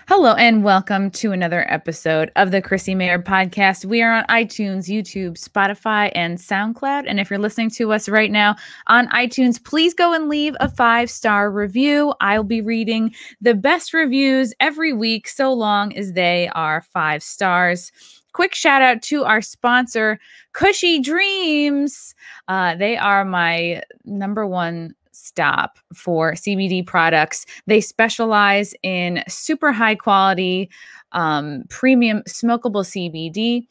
Hello and welcome to another episode of the Chrissie Mayr podcast. We are on iTunes, YouTube, Spotify, and SoundCloud. And if you're listening to us right now on iTunes, please go and leave a 5-star review. I'll be reading the best reviews every week, so long as they are 5 stars. Quick shout out to our sponsor, Cushy Dreams. They are my number one stop for CBD products. They specialize in super high quality, premium smokable CBD.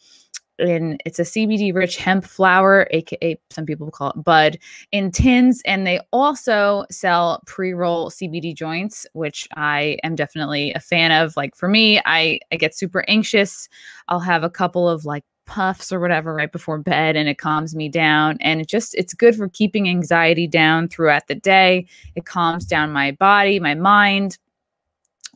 And it's a CBD rich hemp flower, aka some people call it bud, in tins. And they also sell pre-roll CBD joints, which I am definitely a fan of. Like for me, I get super anxious. I'll have a couple of like puffs or whatever right before bed, and it calms me down. And it's good for keeping anxiety down throughout the day. It calms down my body, my mind,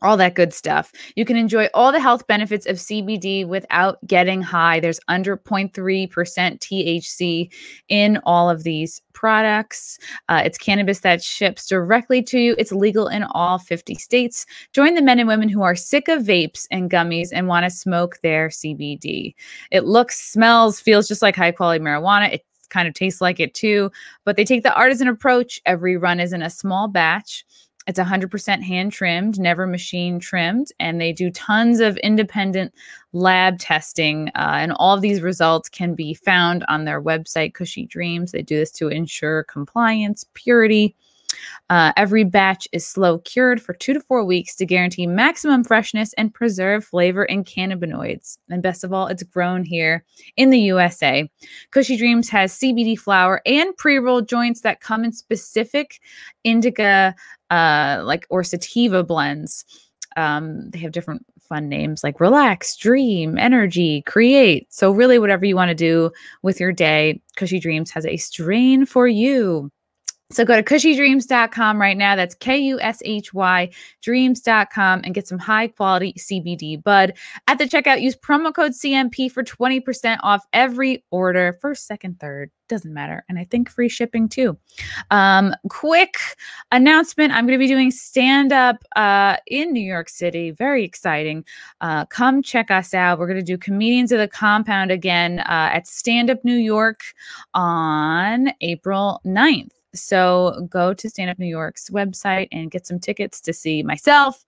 all that good stuff. You can enjoy all the health benefits of CBD without getting high. There's under 0.3% THC in all of these products. It's cannabis that ships directly to you. It's legal in all 50 states. Join the men and women who are sick of vapes and gummies and want to smoke their CBD. It looks, smells, feels just like high quality marijuana. It kind of tastes like it too, but they take the artisan approach. Every run is in a small batch. It's 100% hand trimmed, never machine trimmed, and they do tons of independent lab testing. And all of these results can be found on their website, Cushy Dreams. They do this to ensure compliance, purity. Every batch is slow cured for 2 to 4 weeks to guarantee maximum freshness and preserve flavor and cannabinoids. And best of all, it's grown here in the USA. Cushy Dreams has CBD flower and pre-roll joints that come in specific indica or sativa blends. They have different fun names like relax, dream, energy, create. So really whatever you want to do with your day, Cushy Dreams has a strain for you. So go to cushydreams.com right now. That's KUSHY dreams.com and get some high quality CBD bud. At the checkout, use promo code CMP for 20% off every order. First, second, third, doesn't matter. And I think free shipping too. Quick announcement. I'm going to be doing stand-up in New York City. Very exciting. Come check us out. We're going to do Comedians of the Compound again at Stand Up New York on April 9th. So go to Stand Up New York's website and get some tickets to see myself,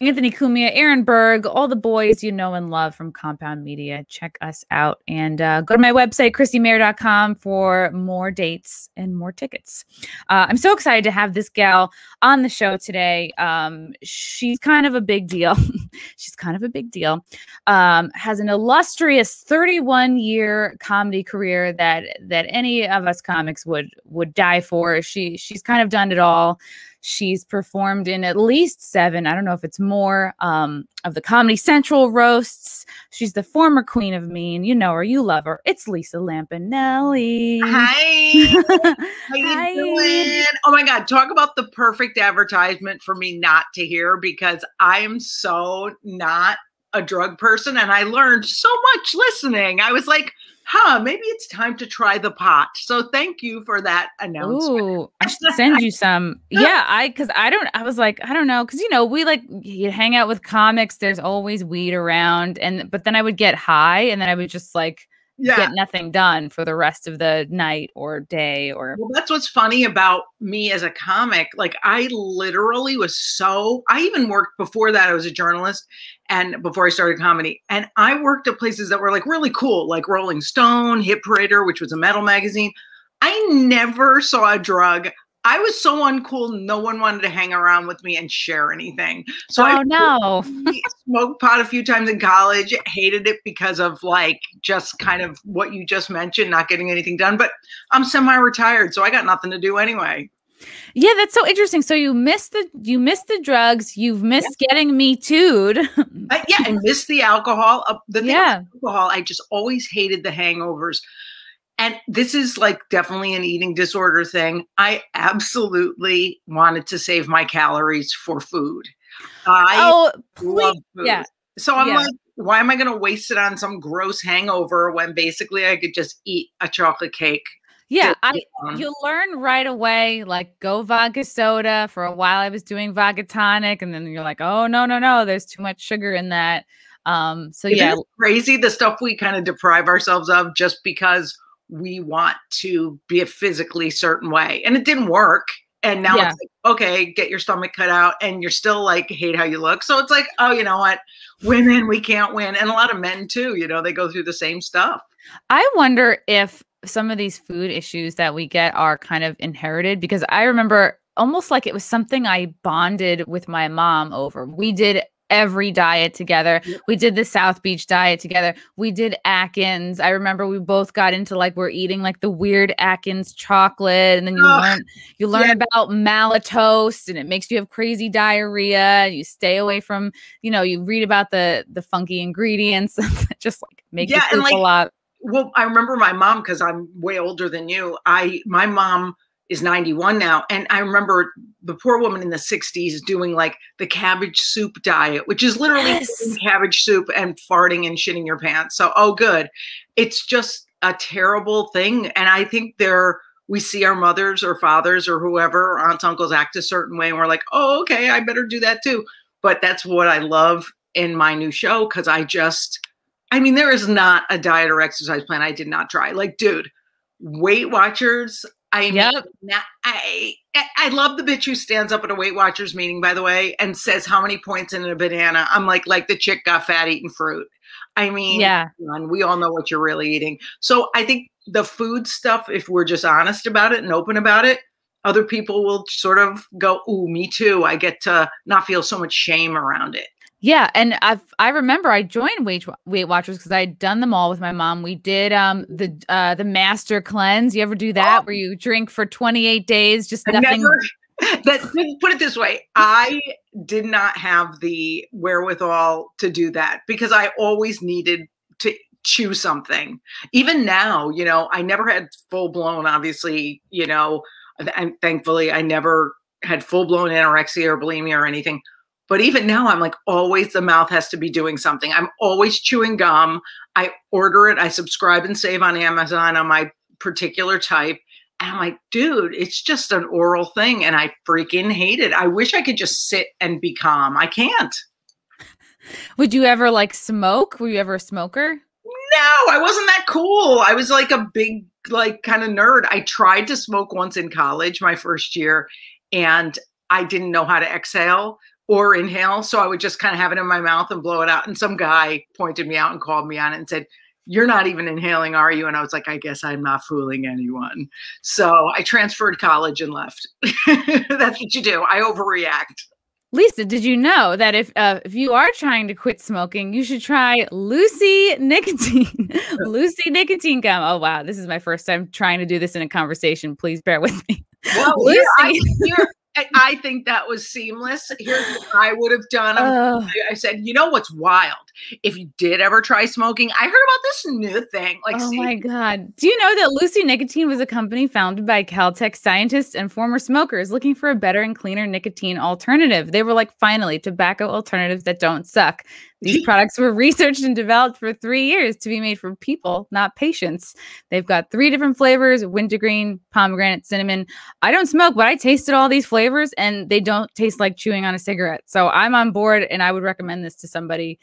Anthony Cumia, Aaron Berg, all the boys you know and love from Compound Media. Check us out and go to my website, ChrissieMayr.com, for more dates and more tickets. I'm so excited to have this gal on the show today. She's kind of a big deal. Has an illustrious 31-year comedy career that any of us comics would die for. She's kind of done it all. She's performed in at least 7, I don't know if it's more, of the Comedy Central roasts. She's the former queen of mean. You know her, you love her. It's Lisa Lampanelli. Hi. How you doing? Oh my God, talk about the perfect advertisement for me not to hear, because I am so not a drug person and I learned so much listening. I was like, maybe it's time to try the pot. So thank you for that announcement. Ooh, I should send you some. Yeah, I was like, I don't know. Cause you hang out with comics. There's always weed around. But then I would get high and then I would just get nothing done for the rest of the night or day Well, that's what's funny about me as a comic. Like I literally I even worked before that. I was a journalist and before I started comedy, and I worked at places that were like really cool, like Rolling Stone, Hit Parader, which was a metal magazine. I never saw a drug. I was so uncool. No one wanted to hang around with me and share anything. So I smoked pot a few times in college, hated it because of just kind of what you just mentioned, not getting anything done, but I'm semi-retired. So I got nothing to do anyway. Yeah, that's so interesting. So you missed the drugs. You've missed getting Me Too'd. I missed the alcohol. Alcohol, I just always hated the hangovers. And this is definitely an eating disorder thing. I absolutely wanted to save my calories for food. I love food. Yeah. So I'm like, why am I going to waste it on some gross hangover when basically I could just eat a chocolate cake? Yeah, you'll learn right away, like go vodka soda. For a while I was doing vodka tonic, and then you're like, oh no, there's too much sugar in that. So yeah. Isn't it crazy the stuff we kind of deprive ourselves of just because we want to be a physically certain way. And it didn't work. And now it's like, okay, get your stomach cut out, and you're still like hate how you look. So it's like, oh, you know what? Women, we can't win. And a lot of men too, you know, they go through the same stuff. I wonder if some of these food issues that we get are kind of inherited, because I remember almost like it was something I bonded with my mom over. We did every diet together. We did the South Beach diet together. We did Atkins. I remember we both got into like, we're eating like the weird Atkins chocolate. And then you learn about maltose, and it makes you have crazy diarrhea. You stay away from, you know, you read about the funky ingredients that just like make you poop a lot. Well, I remember my mom, because I'm way older than you. My mom is 91 now. And I remember the poor woman in the 60s doing like the cabbage soup diet, which is literally eating cabbage soup and farting and shitting your pants. So, oh, good. It's just a terrible thing. And I think we see our mothers or fathers or whoever, aunts, uncles act a certain way. And we're like, oh, okay, I better do that too. But that's what I love in my new show. Cause I mean, there is not a diet or exercise plan I did not try. Like, dude, Weight Watchers. I love the bitch who stands up at a Weight Watchers meeting, by the way, and says how many points in a banana. I'm like the chick got fat eating fruit. I mean, we all know what you're really eating. So I think the food stuff, if we're just honest about it and open about it, other people will sort of go, ooh, me too. I get to not feel so much shame around it. Yeah, and I remember I joined Weight Watchers because I had done them all with my mom. We did the Master Cleanse. You ever do that where you drink for 28 days, just nothing? Put it this way, I did not have the wherewithal to do that because I always needed to chew something. Even now, you know, I never had full blown, obviously, you know, and thankfully I never had full blown anorexia or bulimia or anything. But even now, I'm like, always the mouth has to be doing something. I'm always chewing gum. I order it. I subscribe and save on Amazon on my particular type. And I'm like, dude, it's just an oral thing. And I freaking hate it. I wish I could just sit and be calm. I can't. Would you ever like smoke? Were you ever a smoker? No, I wasn't that cool. I was like a big, like kind of nerd. I tried to smoke once in college, my first year, and I didn't know how to exhale or inhale. So I would just kind of have it in my mouth and blow it out. And some guy pointed me out and called me on it and said, "You're not even inhaling, are you?" And I was like, I guess I'm not fooling anyone. So I transferred college and left. That's what you do. I overreact. Lisa, did you know that if you are trying to quit smoking, you should try Lucy Nicotine, Lucy Nicotine Gum. Oh, wow. This is my first time trying to do this in a conversation. Please bear with me. Well, I think that was seamless. Here's what I would have done. I said, you know what's wild? If you did ever try smoking, I heard about this new thing. Like, oh my God. Do you know that Lucy Nicotine was a company founded by Caltech scientists and former smokers looking for a better and cleaner nicotine alternative? They were like, finally, tobacco alternatives that don't suck. These products were researched and developed for 3 years to be made for people, not patients. They've got 3 different flavors: wintergreen, pomegranate, cinnamon. I don't smoke, but I tasted all these flavors and they don't taste like chewing on a cigarette. So I'm on board and I would recommend this to somebody.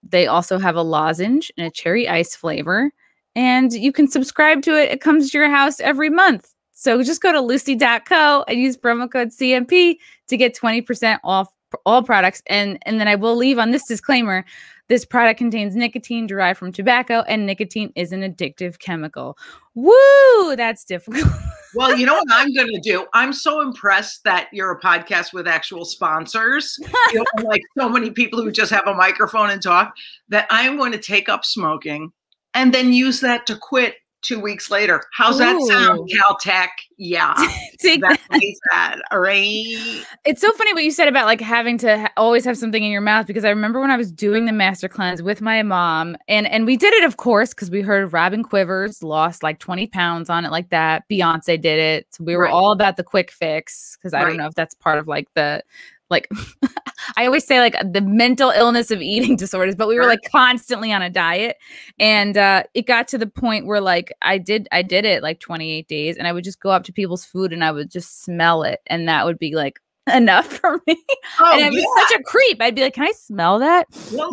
They also have a lozenge and a cherry ice flavor, and you can subscribe to it. It comes to your house every month. So just go to lucy.co and use promo code CMP to get 20% off all products. And then I will leave on this disclaimer: this product contains nicotine derived from tobacco, and nicotine is an addictive chemical. Woo, that's difficult. Well, you know what I'm going to do? I'm so impressed that you're a podcast with actual sponsors, you know, like so many people who just have a microphone and talk, that I'm going to take up smoking and then use that to quit 2 weeks later. How's that sound, Caltech? Yeah. That. All right. It's so funny what you said about like having to always have something in your mouth, because I remember when I was doing the Master Cleanse with my mom, and we did it, of course, because we heard Robin Quivers lost like 20 pounds on it like that. Beyonce did it. So we were all about the quick fix, because I don't know if that's part of like the, like, I always say like the mental illness of eating disorders, but we were like constantly on a diet. And it got to the point where like I did it like 28 days and I would just go up to people's food and I would just smell it. And that would be like enough for me. Oh, and I was such a creep. I'd be like, can I smell that? Well,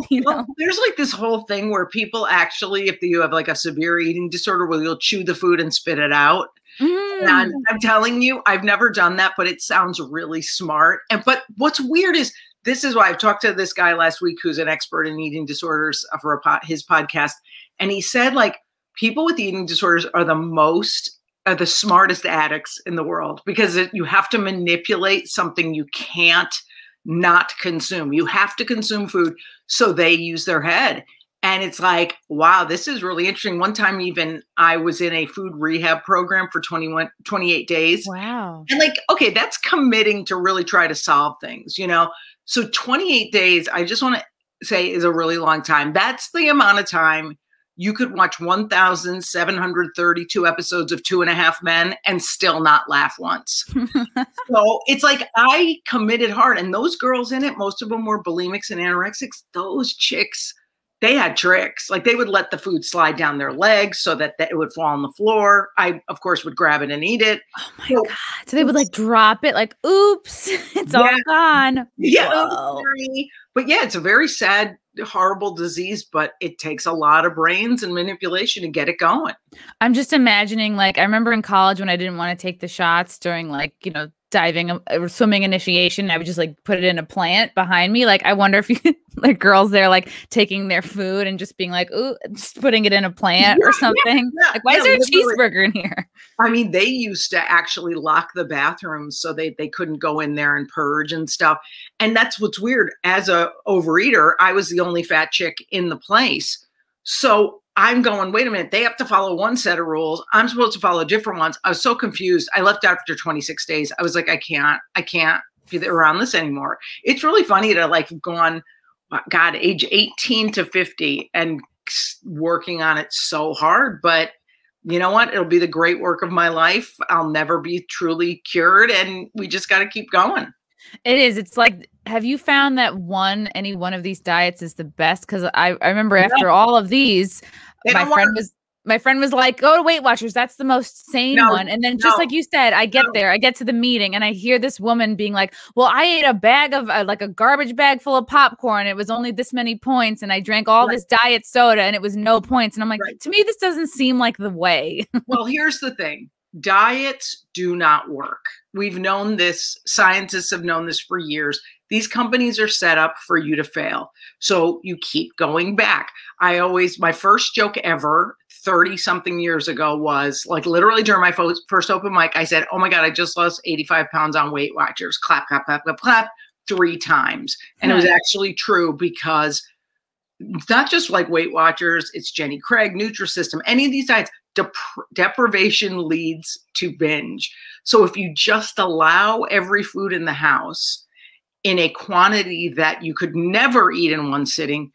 there's like this whole thing where people actually, if you have like a severe eating disorder, where you'll chew the food and spit it out. And I'm telling you, I've never done that, but it sounds really smart. But what's weird is, this is why I've talked to this guy last week who's an expert in eating disorders for his podcast. And he said like people with eating disorders are the smartest addicts in the world, because you have to manipulate something you can't not consume. You have to consume food, so they use their head. And it's like, wow, this is really interesting. One time even I was in a food rehab program for 28 days. Wow. And like, okay, that's committing to really try to solve things, you know? So 28 days, I just want to say, is a really long time. That's the amount of time you could watch 1,732 episodes of 2.5 Men and still not laugh once. So it's like I committed hard. And those girls in it, most of them were bulimics and anorexics. Those chicks, they had tricks. Like they would let the food slide down their legs so that it would fall on the floor. I, of course, would grab it and eat it. Oh my God. So they would like drop it like, oops, it's all gone. Yeah. But yeah, it's a very sad, horrible disease, but it takes a lot of brains and manipulation to get it going. I'm just imagining, like, I remember in college when I didn't want to take the shots during like, you know, diving or swimming initiation, I would just like put it in a plant behind me. Like, I wonder if you like girls there, like taking their food and just being like, ooh, just putting it in a plant or something. Like, why is there a cheeseburger in here? I mean, they used to actually lock the bathrooms so they couldn't go in there and purge and stuff. And that's what's weird. As a overeater, I was the only fat chick in the place. So I'm going, wait a minute, they have to follow one set of rules. I'm supposed to follow different ones. I was so confused. I left after 26 days. I was like, I can't be around this anymore. It's really funny to like gone, God, age 18 to 50 and working on it so hard. But you know what? It'll be the great work of my life. I'll never be truly cured. And we just got to keep going. It is. It's like, have you found that any one of these diets is the best? Because I remember after all of these, my friend was like, go to Weight Watchers. That's the most sane one. And then just like you said, I get there, I get to the meeting and I hear this woman being like, well, I ate a bag of like a garbage bag full of popcorn. It was only this many points. And I drank all this diet soda and it was no points. And I'm like, to me, this doesn't seem like the way. Well, here's the thing. Diets do not work. We've known this. Scientists have known this for years. These companies are set up for you to fail. So you keep going back. My first joke ever 30 something years ago was like literally during my first open mic, I said, oh my God, I just lost 85 pounds on Weight Watchers. Clap, clap, clap, clap, clap 3 times. And it was actually true, because it's not just like Weight Watchers, it's Jenny Craig, Nutrisystem, any of these diets. Deprivation leads to binge. So if you just allow every food in the house in a quantity that you could never eat in one sitting,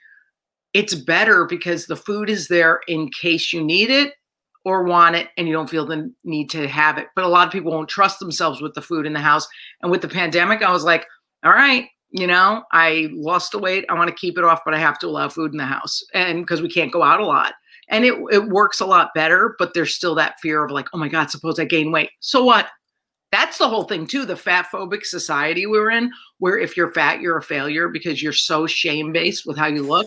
it's better because the food is there in case you need it or want it and you don't feel the need to have it. But a lot of people won't trust themselves with the food in the house. And with the pandemic, I was like, all right, you know, I lost the weight. I want to keep it off, but I have to allow food in the house, and because we can't go out a lot. And it works a lot better, but there's still that fear of like, oh my God, suppose I gain weight. So what? That's the whole thing too. The fat phobic society we're in, where if you're fat, you're a failure because you're so shame-based with how you look.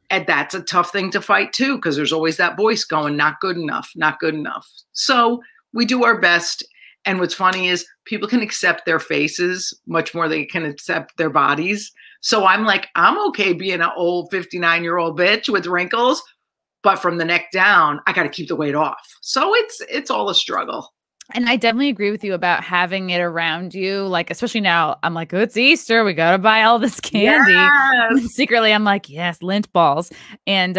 And that's a tough thing to fight too, because there's always that voice going, not good enough, not good enough. So we do our best. And what's funny is people can accept their faces much more than they can accept their bodies. So I'm like, I'm okay being an old 59-year-old bitch with wrinkles, but from the neck down, I got to keep the weight off. So it's all a struggle. And I definitely agree with you about having it around you. Like, especially now, I'm like, oh, it's Easter. We got to buy all this candy. Yes. Secretly, I'm like, yes, lint balls. And,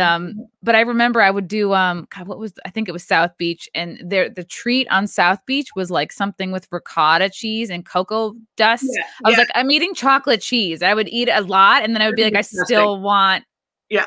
but I remember I would do, God, I think it was South Beach. And the treat on South Beach was like something with ricotta cheese and cocoa dust. Yeah. I was like, I'm eating chocolate cheese. I would eat a lot. And then I would be like, I still want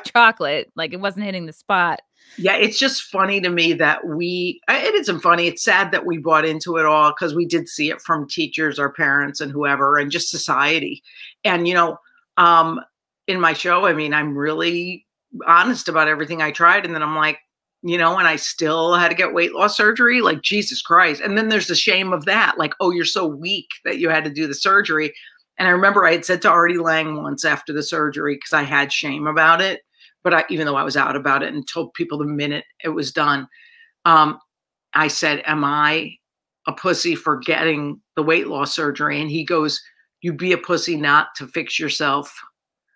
chocolate. Like, it wasn't hitting the spot. Yeah, it's just funny to me that it isn't funny. It's sad that we bought into it all, because we did see it from teachers, our parents, and whoever, and just society. And, you know, in my show, I mean, I'm really honest about everything I tried. And then I'm like, and I still had to get weight loss surgery, like Jesus Christ. And then there's the shame of that. Like, oh, you're so weak that you had to do the surgery. And I remember I had said to Artie Lang once after the surgery, because I had shame about it, but even though I was out about it and told people the minute it was done, I said, am I a pussy for getting the weight loss surgery? And he goes, you'd be a pussy not to fix yourself.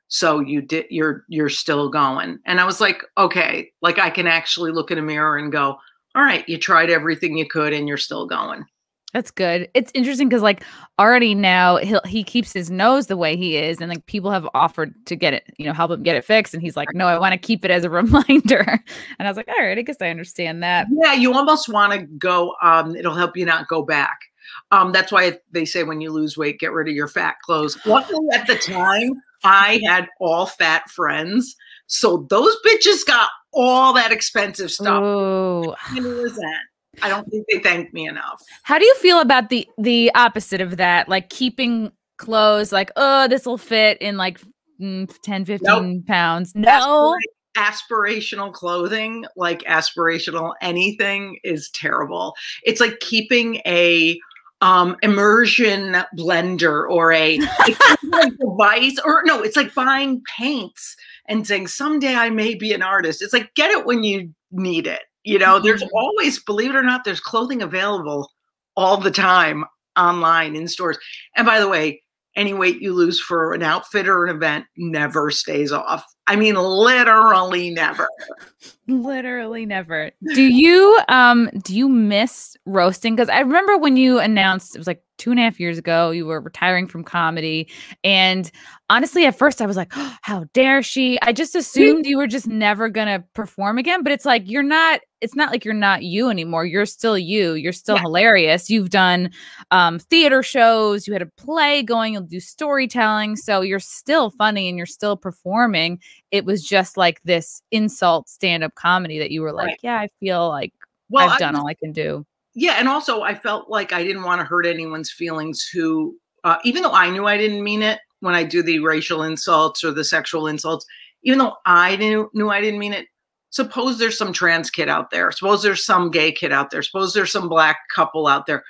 So you're still going. And I was like, okay, like I can actually look in a mirror and go, all right, you tried everything you could and you're still going. That's good. It's interesting because like already now he keeps his nose the way he is, and like people have offered to get it, help him get it fixed, and he's like, no, I want to keep it as a reminder. And I was like, all right, I guess I understand that. Yeah, you almost want to go. It'll help you not go back. That's why they say when you lose weight, get rid of your fat clothes. Luckily, at the time, I had all fat friends, so those bitches got all that expensive stuff. Oh. I don't think they thanked me enough. How do you feel about the opposite of that? Like keeping clothes like, oh, this will fit in like 10, 15 pounds. No. Aspirational clothing, like aspirational anything is terrible. It's like keeping a immersion blender or a device, or no, it's like buying paints and saying, someday I may be an artist. It's like, get it when you need it. There's always, believe it or not, there's clothing available all the time online in stores. And by the way, any weight you lose for an outfit or an event never stays off. I mean, literally never. Literally never. Do you miss roasting? Because I remember when you announced, it was like 2.5 years ago, you were retiring from comedy. And honestly, at first I was like, oh, how dare she? I just assumed you were just never going to perform again. But it's like, it's not like you're not you anymore. You're still you. You're still hilarious. You've done theater shows. You had a play going. You'll do storytelling. So you're still funny and you're still performing. It was just like this insult stand-up comedy that you were like, yeah, I feel like I've done all I can do. Yeah. And also I felt like I didn't want to hurt anyone's feelings who, even though I knew I didn't mean it when I do the racial insults or the sexual insults, even though I knew I didn't mean it, suppose there's some trans kid out there. Suppose there's some gay kid out there. Suppose there's some Black couple out there.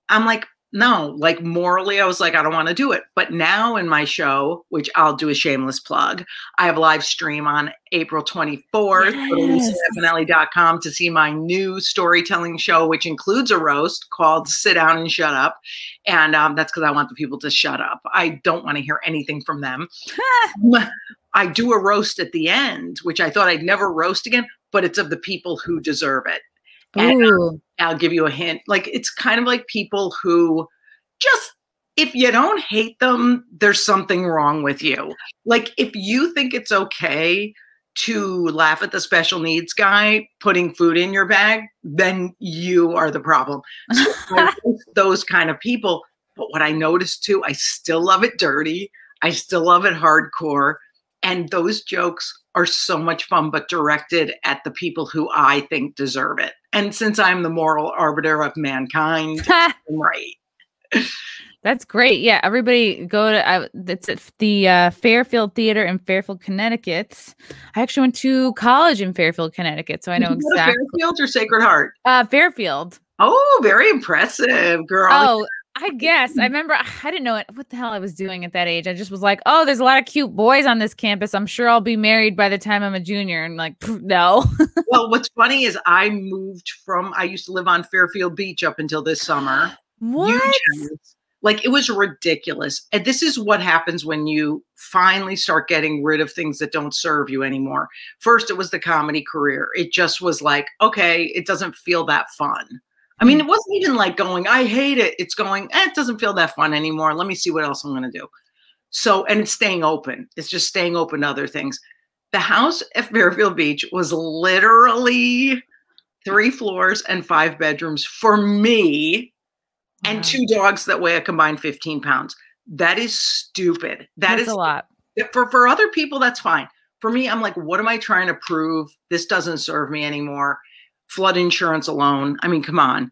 I'm like, no, like morally, I was like, I don't want to do it. But now in my show, which I'll do a shameless plug, I have a live stream on April 24th. Go to LisaLampanelli.com to see my new storytelling show, which includes a roast called Sit Down and Shut Up. And that's because I want the people to shut up. I don't want to hear anything from them. I do a roast at the end, which I thought I'd never roast again, but it's of the people who deserve it. And I'll give you a hint. Like, it's kind of like people who just, if you don't hate them, there's something wrong with you. Like, if you think it's okay to laugh at the special needs guy putting food in your bag, then you are the problem. So those kind of people. But what I noticed too, I still love it dirty. I still love it hardcore. And those jokes are so much fun, but directed at the people who I think deserve it. And since I'm the moral arbiter of mankind, I'm right. That's great. Yeah, everybody go to it's at the Fairfield Theatre in Fairfield, Connecticut. I actually went to college in Fairfield, Connecticut, so I know exactly. Fairfield or Sacred Heart? Fairfield. Oh, very impressive, girl. Oh, I guess. I remember I didn't know what the hell I was doing at that age. I just was like, oh, there's a lot of cute boys on this campus. I'm sure I'll be married by the time I'm a junior. And like, no. Well, what's funny is I used to live on Fairfield Beach up until this summer. What? Like, it was ridiculous. And this is what happens when you finally start getting rid of things that don't serve you anymore. First, it was the comedy career. It just was like, okay, it doesn't feel that fun. I mean, it wasn't even like going, I hate it. It's going, it doesn't feel that fun anymore. Let me see what else I'm going to do. So, and it's staying open. It's just staying open to other things. The house at Fairfield Beach was literally 3 floors and 5 bedrooms for me and 2 dogs that weigh a combined 15 pounds. That is stupid. That's a lot. For other people, that's fine. For me, I'm like, what am I trying to prove? This doesn't serve me anymore. Flood insurance alone. I mean, come on.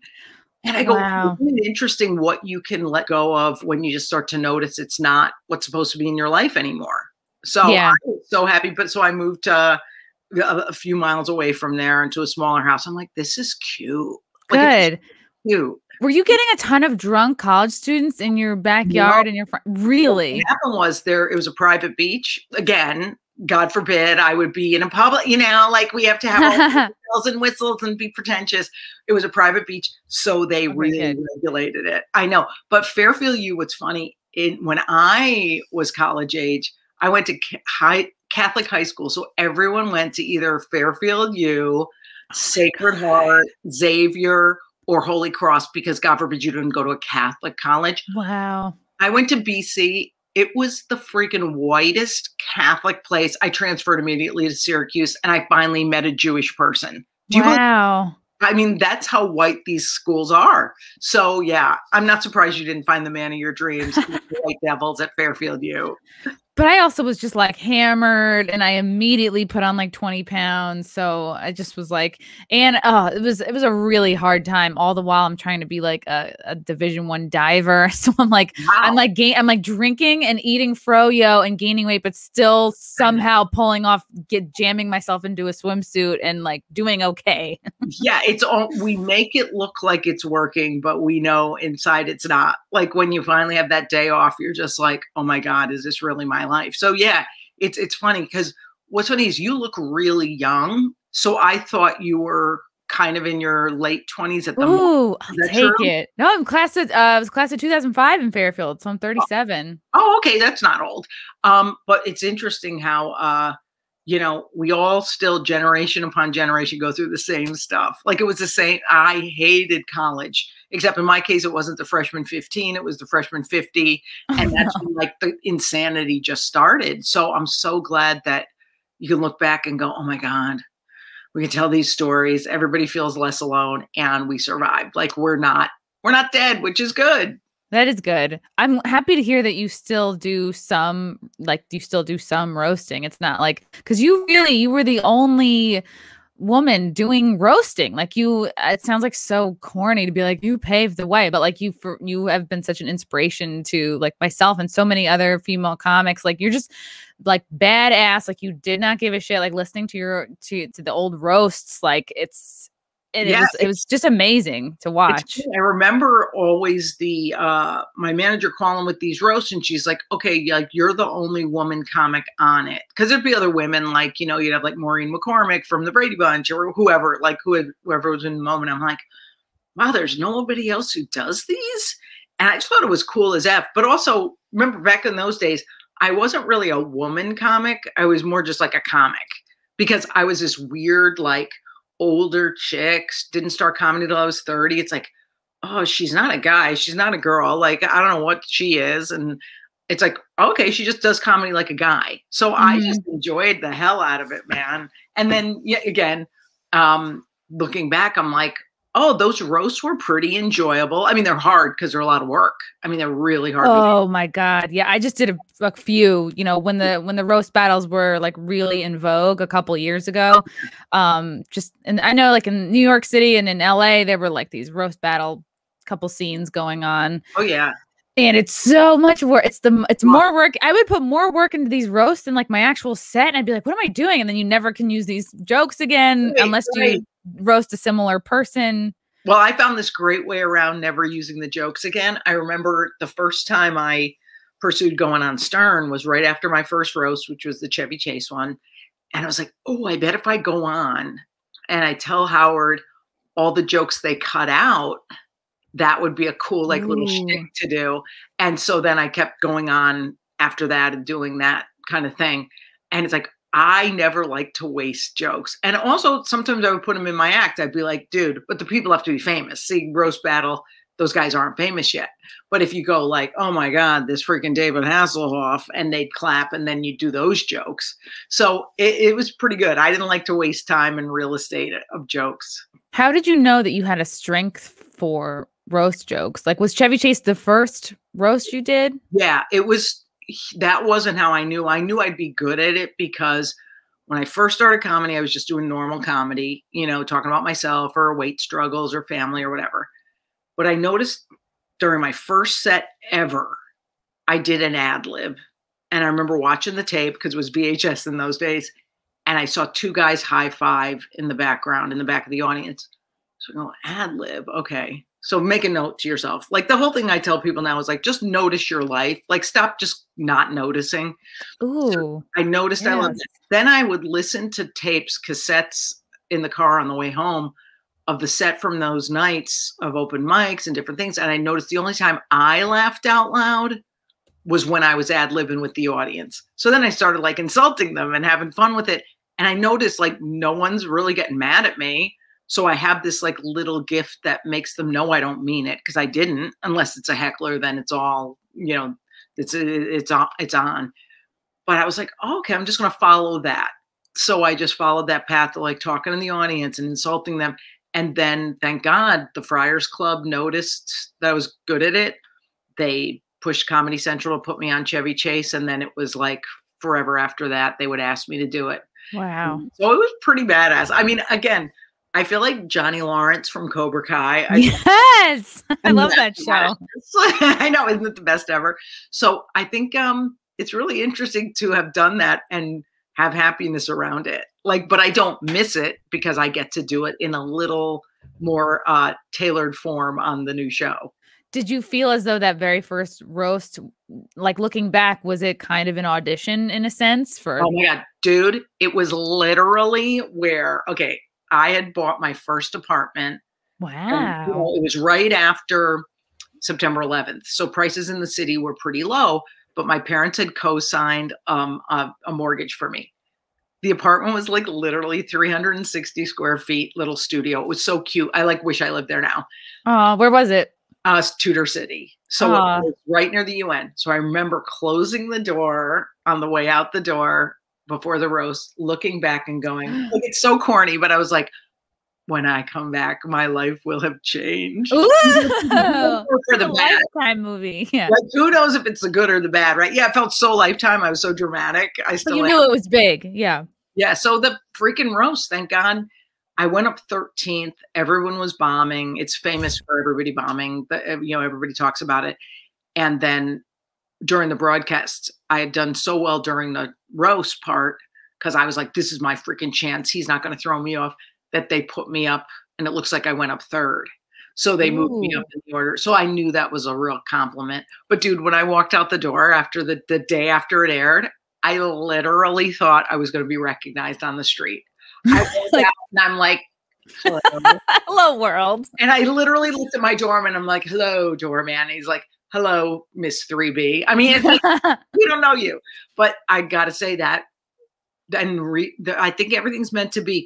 And I go, Wow. isn't it interesting what you can let go of when you just start to notice it's not what's supposed to be in your life anymore. So Yeah. I was so happy. But so I moved a few miles away from there into a smaller house. I'm like, this is cute. Like, it's Good. cute. Were you getting a ton of drunk college students in your No, backyard and your front? what Really? happened was it was a private beach. Again, God forbid I would be in a public, like we have to have all the bells and whistles and be pretentious. It was a private beach, so they really regulated it. I know. But Fairfield U, what's funny, when I was college age, I went to Catholic high school. So everyone went to either Fairfield U, Sacred Heart, Xavier, or Holy Cross, because God forbid you didn't go to a Catholic college. Wow. I went to BC. It was the freaking whitest Catholic place. I transferred immediately to Syracuse, and I finally met a Jewish person. Wow. I mean, that's how white these schools are. So yeah, I'm not surprised you didn't find the man of your dreams, White Devils at Fairfield U. But I also was just like hammered, and I immediately put on like 20 pounds. So I just was like, and it was a really hard time. All the while I'm trying to be like a Division I diver. So I'm like, Wow. I'm like drinking and eating froyo and gaining weight, but still somehow pulling off, jamming myself into a swimsuit and like doing okay. Yeah, we make it look like it's working, but we know inside it's not. Like when you finally have that day off, you're just like, oh my God, is this really my life? So yeah, it's funny because what's funny is you look really young. So I thought you were kind of in your late 20s at the moment. Ooh, I'll take it. No, I was class of 2005 in Fairfield, so I'm 37. Oh, okay, that's not old. But it's interesting how we all still generation upon generation go through the same stuff. Like it was the same. I hated college, except in my case, it wasn't the freshman 15, it was the freshman 50. And that's when like the insanity just started. So I'm so glad that you can look back and go, oh my God, we can tell these stories. Everybody feels less alone and we survived. Like we're not dead, which is good. That is good. I'm happy to hear that you still do some roasting. It's not like, because you were the only woman doing roasting. Like it sounds like so corny to be like, you paved the way, but like you have been such an inspiration to like myself and so many other female comics. Like you're just like badass. Like you did not give a shit. Like listening to the old roasts. Like it was just amazing to watch. I remember always my manager calling with these roasts, and she's like, okay, like you're the only woman comic on it. Cause there'd be other women, like, you'd have like Maureen McCormick from the Brady Bunch or whoever, like whoever was in the moment. I'm like, wow, there's nobody else who does these. And I just thought it was cool as F. But also remember back in those days, I wasn't really a woman comic. I was more just like a comic because I was this weird, like, older chicks, didn't start comedy till I was 30. It's like, oh, she's not a guy. She's not a girl. Like, I don't know what she is. And it's like, okay, she just does comedy like a guy. So I just enjoyed the hell out of it, man. And then, yeah, again, looking back, I'm like, oh, those roasts were pretty enjoyable. I mean, they're hard because they're a lot of work. I mean, they're really hard. Oh my God. Yeah. I just did a few, when the roast battles were like really in vogue a couple years ago. And I know like in New York City and in LA, there were like these roast battle couple scenes going on. Oh yeah. And it's so much work. It's more work. I would put more work into these roasts than like my actual set. And I'd be like, what am I doing? And then you never can use these jokes again unless you roast a similar person. Well, I found this great way around never using the jokes again. I remember the first time I pursued going on Stern was right after my first roast, which was the Chevy Chase one. And I was like, oh, I bet if I go on and I tell Howard all the jokes they cut out, that would be a cool, like, little shtick to do. And so then I kept going on after that and doing that kind of thing. And it's like, I never like to waste jokes. And also sometimes I would put them in my act. I'd be like, dude, but the people have to be famous. See, roast battle, those guys aren't famous yet. But if you go like, oh my God, this freaking David Hasselhoff, and they'd clap and then you do those jokes. So it was pretty good. I didn't like to waste time in real estate of jokes. How did you know that you had a strength for roast jokes? Like, was Chevy Chase the first roast you did? Yeah, that wasn't how I knew. I knew I'd be good at it because when I first started comedy, I was just doing normal comedy, talking about myself or weight struggles or family or whatever. But I noticed during my first set ever, I did an ad lib. And I remember watching the tape because it was VHS in those days. And I saw two guys high five in the background, in the back of the audience. So I go, ad lib. Okay. So make a note to yourself. Like the whole thing I tell people now is like, just notice your life. Like stop just not noticing. Ooh. So I noticed I loved it. Then I would listen to tapes, cassettes in the car on the way home of the set from those nights of open mics and different things. And I noticed the only time I laughed out loud was when I was ad-libbing with the audience. So then I started like insulting them and having fun with it. And I noticed like no one's really getting mad at me. So I have this like little gift that makes them know I don't mean it, because I didn't. Unless it's a heckler, then it's all, you know, it's on. But I was like, oh, okay, I'm just going to follow that. So I just followed that path of like talking to the audience and insulting them. And then thank God the Friars Club noticed that I was good at it. They pushed Comedy Central to put me on Chevy Chase. And then it was like forever after that, they would ask me to do it. Wow. So it was pretty badass. I mean, again, I feel like Johnny Lawrence from Cobra Kai. Yes. I love that show. I know. Isn't it the best ever? So I think it's really interesting to have done that and have happiness around it. Like, but I don't miss it because I get to do it in a little more tailored form on the new show. Did you feel as though that very first roast, like looking back, was it kind of an audition in a sense for? Oh my God, dude. It was literally where, okay, I had bought my first apartment. Wow. And, you know, it was right after September 11th. So prices in the city were pretty low, but my parents had co-signed a mortgage for me. The apartment was like literally 360 square feet, little studio. It was so cute. I like wish I lived there now. Where was it? Tudor City. So it was right near the UN. So I remember closing the door on the way out the door before the roast, looking back and going, like, it's so corny, but I was like, when I come back, my life will have changed. Ooh, for the bad. Lifetime movie. Yeah. Like, who knows if it's the good or the bad, right? Yeah, it felt so Lifetime. I was so dramatic. I still knew it was big. Yeah. Yeah. So the freaking roast, thank God. I went up 13th. Everyone was bombing. It's famous for everybody bombing. But, you know, everybody talks about it. And then during the broadcast, I had done so well during the roast part because I was like, this is my freaking chance. He's not going to throw me off, that they put me up and it looks like I went up third. So they moved me up in the order. So I knew that was a real compliment. But dude, when I walked out the door after the day after it aired, I literally thought I was going to be recognized on the street. I walked out and I'm like, hello. Hello, world. And I literally looked at my doorman. I'm like, hello, doorman. He's like, hello, Miss 3B. I mean, it's like, we don't know you. But I got to say that. And I think everything's meant to be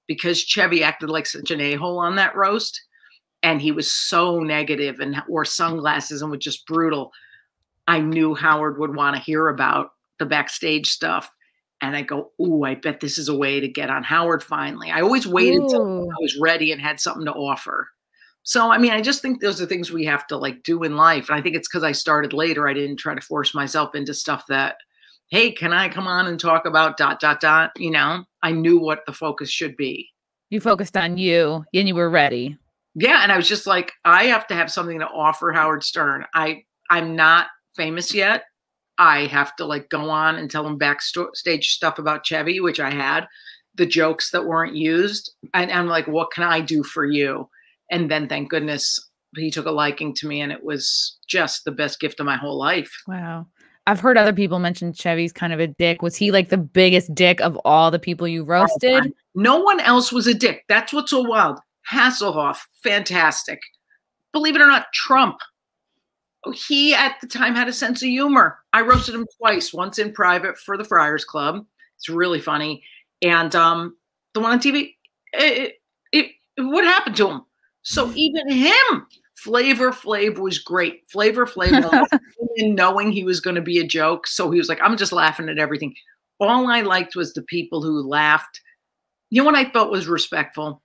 because Chevy acted like such an a-hole on that roast. And he was so negative and wore sunglasses and was just brutal. I knew Howard would want to hear about the backstage stuff. And I go, ooh, I bet this is a way to get on Howard finally. I always waited until I was ready and had something to offer. So, I mean, I just think those are things we have to like do in life. And I think it's because I started later. I didn't try to force myself into stuff that, hey, can I come on and talk about ... You know, I knew what the focus should be. You focused on you and you were ready. Yeah. And I was just like, I have to have something to offer Howard Stern. I'm not famous yet. I have to like go on and tell him backstage stuff about Chevy, which I had, the jokes that weren't used. And I'm like, what can I do for you? And then thank goodness he took a liking to me and it was just the best gift of my whole life. Wow. I've heard other people mention Chevy's kind of a dick. Was he like the biggest dick of all the people you roasted? No one else was a dick. That's what's so wild. Hasselhoff, fantastic. Believe it or not, Trump. He at the time had a sense of humor. I roasted him twice, once in private for the Friars Club. It's really funny. And the one on TV, what happened to him? So even him, Flavor Flav was great. Flavor Flav, knowing he was going to be a joke. So he was like, I'm just laughing at everything. All I liked was the people who laughed. You know what I felt was respectful?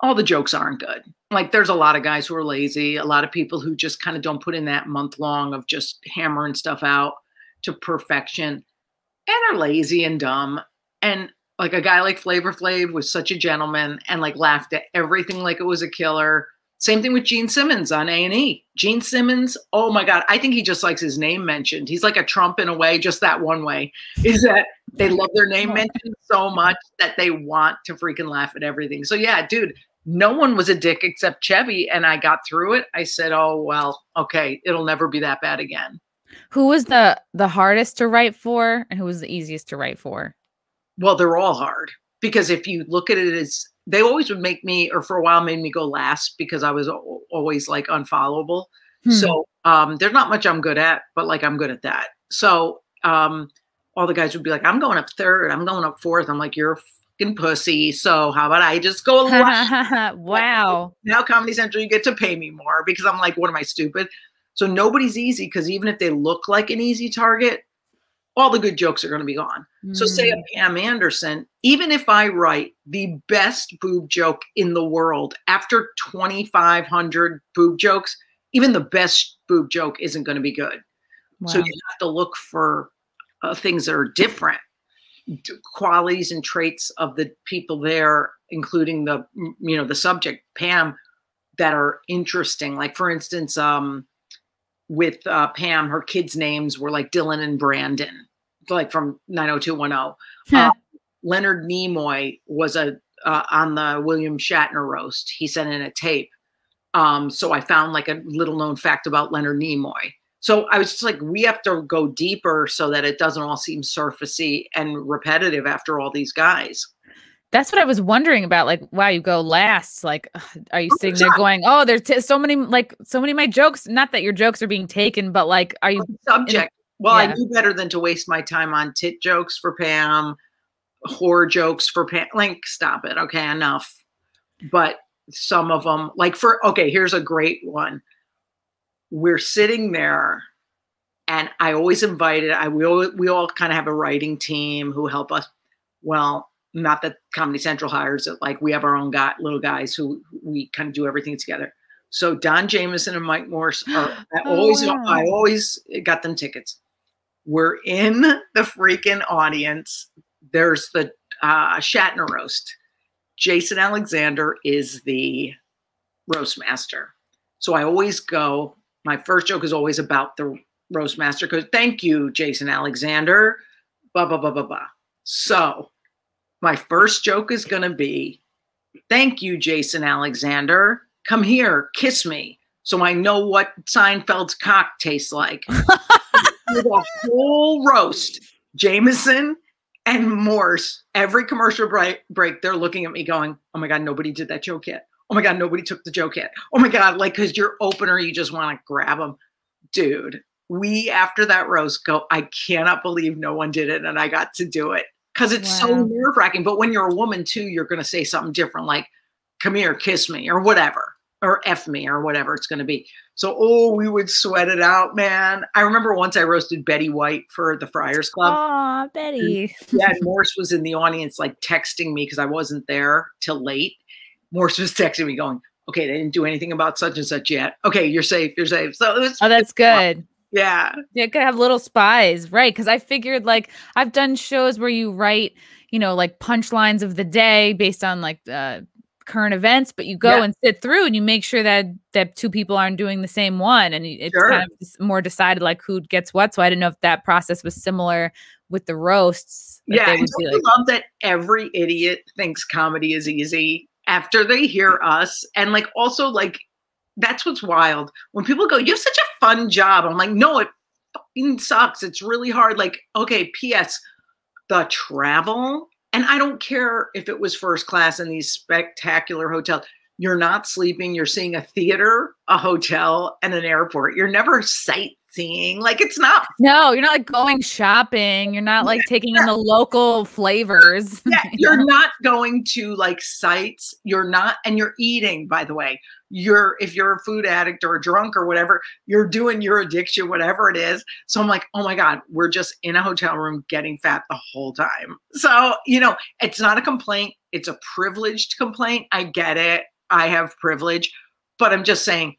All the jokes aren't good. Like there's a lot of guys who are lazy, a lot of people who just kind of don't put in that month long of just hammering stuff out to perfection and are lazy and dumb. And like a guy like Flavor Flav was such a gentleman and like laughed at everything like it was a killer. Same thing with Gene Simmons on A&E. Gene Simmons, oh my God, I think he just likes his name mentioned. He's like a Trump in a way, just that one way, is that they love their name mentioned so much that they want to freaking laugh at everything. So yeah, dude, no one was a dick except Chevy, and I got through it. I said, oh, well, okay, it'll never be that bad again. Who was the hardest to write for, and who was the easiest to write for? Well, they're all hard, because if you look at it as, they always would make me, or for a while made me go last, because I was always like unfollowable. So there's not much I'm good at, but like I'm good at that. So all the guys would be like, I'm going up third, I'm going up fourth. I'm like, you're a fucking pussy. So how about I just go last? Wow. Now Comedy Central, you get to pay me more, because I'm like, what am I, stupid? So nobody's easy, because even if they look like an easy target, all the good jokes are going to be gone. So say a Pam Anderson, even if I write the best boob joke in the world, after 2,500 boob jokes, even the best boob joke isn't going to be good. Wow. So you have to look for things that are different, qualities and traits of the people there, including the, you know, the subject, Pam, that are interesting. Like for instance, with Pam, her kids' names were like Dylan and Brandon, like from 90210. Leonard Nimoy was on the William Shatner roast. He sent in a tape. So I found like a little known fact about Leonard Nimoy. So I was just like, we have to go deeper so that it doesn't all seem surfacey and repetitive after all these guys. That's what I was wondering about. Like, wow, you go last. Like, are you sitting there going, oh, there's so many of my jokes. Not that your jokes are being taken, but like, are you subject? Well, yeah. I knew better than to waste my time on tit jokes for Pam, horror jokes for Pam. Like, stop it. Okay, enough. But some of them, like okay, here's a great one. We're sitting there, and I always invited, we all kind of have a writing team who help us. Well, not that Comedy Central hires it. Like we have our own little guys who we kind of do everything together. So Don Jameson and Mike Morse are I always got them tickets. We're in the freaking audience. There's the Shatner roast. Jason Alexander is the roast master. So I always go, my first joke is always about the roast master, because thank you, Jason Alexander, blah, blah, blah, blah, blah. So my first joke is going to be, thank you, Jason Alexander. Come here, kiss me, so I know what Seinfeld's cock tastes like. The whole roast, Jameson and Morse, every commercial break, they're looking at me going, oh my God, nobody did that joke yet. Oh my God, nobody took the joke yet. Oh my God, like, because your opener, you just want to grab them. Dude, we, after that roast, go, I cannot believe no one did it, and I got to do it. Because it's so nerve-wracking. But when you're a woman, too, you're going to say something different, like, come here, kiss me, or whatever, or F me, or whatever it's going to be. So, we would sweat it out, man. I remember once I roasted Betty White for the Friars Club. Aw, Betty. Yeah, Morse was in the audience, like, texting me because I wasn't there till late. Morse was texting me going, okay, they didn't do anything about such and such yet. Okay, you're safe, you're safe. So it was that's good. Fun. Yeah. You could have little spies, right? Because I figured, like, I've done shows where you write, you know, like punchlines of the day based on like current events, but you go and sit through and you make sure that two people aren't doing the same one, and it's kind of more decided like who gets what. So I didn't know if that process was similar with the roasts. Yeah, I love that every idiot thinks comedy is easy after they hear us, and like also like. That's what's wild. When people go, you have such a fun job. I'm like, no, it fucking sucks. It's really hard. Like, okay, P.S. the travel. And I don't care if it was first class in these spectacular hotels. You're not sleeping. You're seeing a theater, a hotel, and an airport. You're never sightseeing. Like, it's not. No, you're not like going shopping. You're not like taking in the local flavors. Yeah, you're not going to like sites. You're not. And you're eating, by the way. If you're a food addict or a drunk or whatever, you're doing your addiction, whatever it is. So I'm like, oh my God, we're just in a hotel room getting fat the whole time. So, you know, it's not a complaint. It's a privileged complaint. I get it. I have privilege, but I'm just saying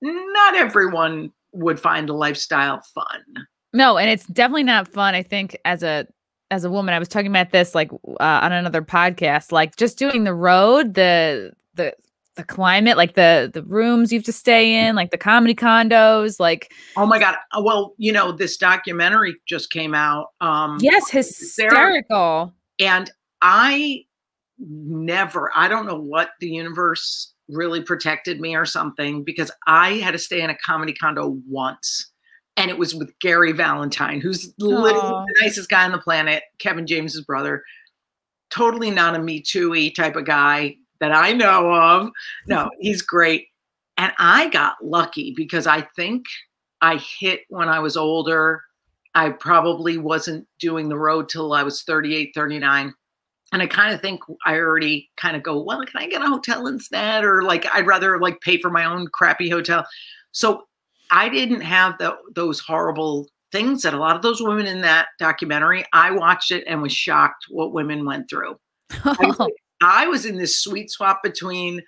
not everyone would find the lifestyle fun. No, and it's definitely not fun. I think as a woman, I was talking about this like on another podcast, like just doing the road, the the climate, like the rooms you have to stay in, like the comedy condos, like. Oh my God. Well, you know, this documentary just came out. Yes, Hysterical. And I don't know what the universe really protected me or something, because I had to stay in a comedy condo once. And it was with Gary Valentine, who's literally the nicest guy on the planet, Kevin James's brother. Totally not a Me Too-y type of guy that I know of. No, he's great. And I got lucky because I think I hit when I was older. I probably wasn't doing the road till I was 38, 39. And I kind of think I already kind of go, well, can I get a hotel instead? Or like, I'd rather like pay for my own crappy hotel. So I didn't have those horrible things that a lot of those women in that documentary. I watched it and was shocked what women went through. I was in this sweet swap between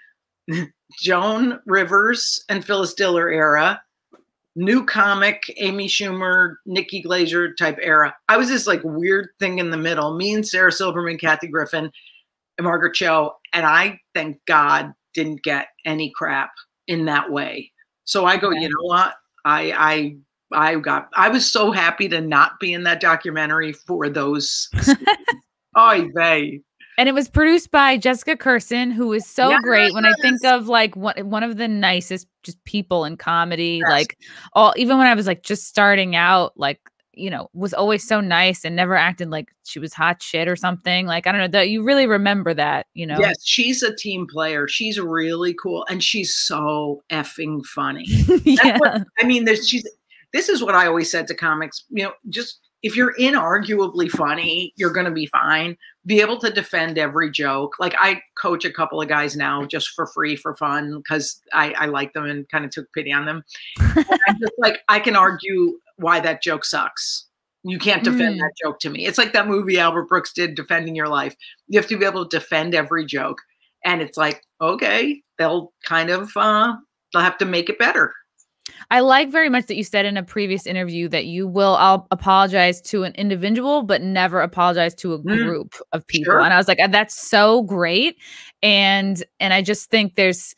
Joan Rivers and Phyllis Diller era, new comic, Amy Schumer, Nikki Glaser type era. I was this like weird thing in the middle, me and Sarah Silverman, Kathy Griffin, and Margaret Cho. And I, thank God, didn't get any crap in that way. So I go, you know what? I was so happy to not be in that documentary for those. Oy vey. And it was produced by Jessica Kirson, who is so great. When I think of like one of the nicest just people in comedy, like even when I was like just starting out, like, you know, was always so nice and never acted like she was hot shit or something. Like, I don't know, that you really remember that, you know? Yes, she's a team player. She's really cool. And she's so effing funny. I mean, this is what I always said to comics, you know, just if you're inarguably funny, you're going to be fine. Be able to defend every joke. Like I coach a couple of guys now just for free, for fun, because I like them and kind of took pity on them. And I'm just like, I can argue why that joke sucks. You can't defend that joke to me. It's like that movie Albert Brooks did, Defending Your Life. You have to be able to defend every joke. And it's like, okay, they'll kind of, they'll have to make it better. I like very much that you said in a previous interview that I'll apologize to an individual, but never apologize to a group of people. Sure. And I was like, that's so great. And I just think there's,